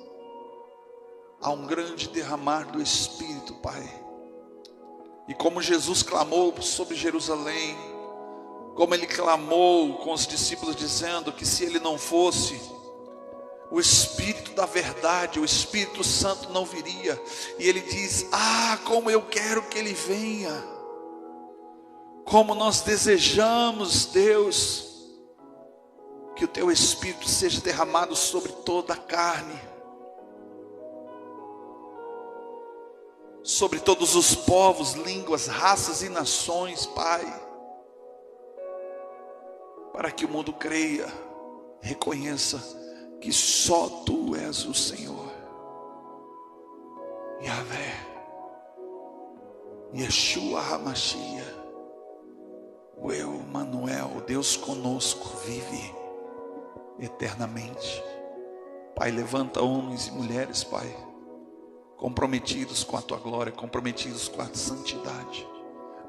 Há um grande derramar do Espírito, Pai. E como Jesus clamou sobre Jerusalém, como Ele clamou com os discípulos, dizendo que se Ele não fosse, o Espírito da verdade, o Espírito Santo não viria. E Ele diz: como eu quero que Ele venha. Como nós desejamos, Deus, que o Teu Espírito seja derramado sobre toda a carne, sobre todos os povos, línguas, raças e nações, Pai, para que o mundo creia, reconheça que só Tu és o Senhor, Yahvé, Yeshua HaMashiach, o Emmanuel, Deus conosco, vive eternamente. Pai, levanta homens e mulheres, Pai, comprometidos com a Tua glória, comprometidos com a santidade,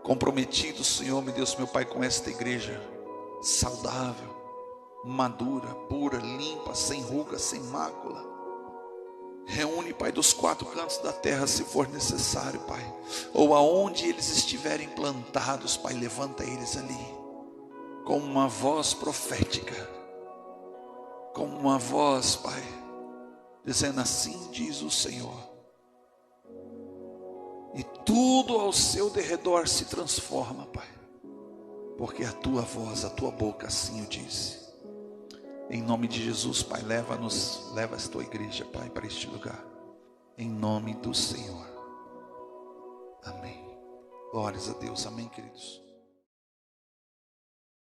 comprometidos, Senhor, meu Deus, meu Pai, com esta igreja saudável, madura, pura, limpa, sem ruga, sem mácula. Reúne, Pai, dos 4 cantos da terra, se for necessário, Pai. Ou aonde eles estiverem plantados, Pai, levanta eles ali, com uma voz profética, com uma voz, Pai, dizendo: assim diz o Senhor. E tudo ao seu derredor se transforma, Pai, porque a tua voz, a tua boca assim o disse. Em nome de Jesus, Pai, leva a tua igreja, Pai, para este lugar. Em nome do Senhor. Amém. Glórias a Deus. Amém, queridos.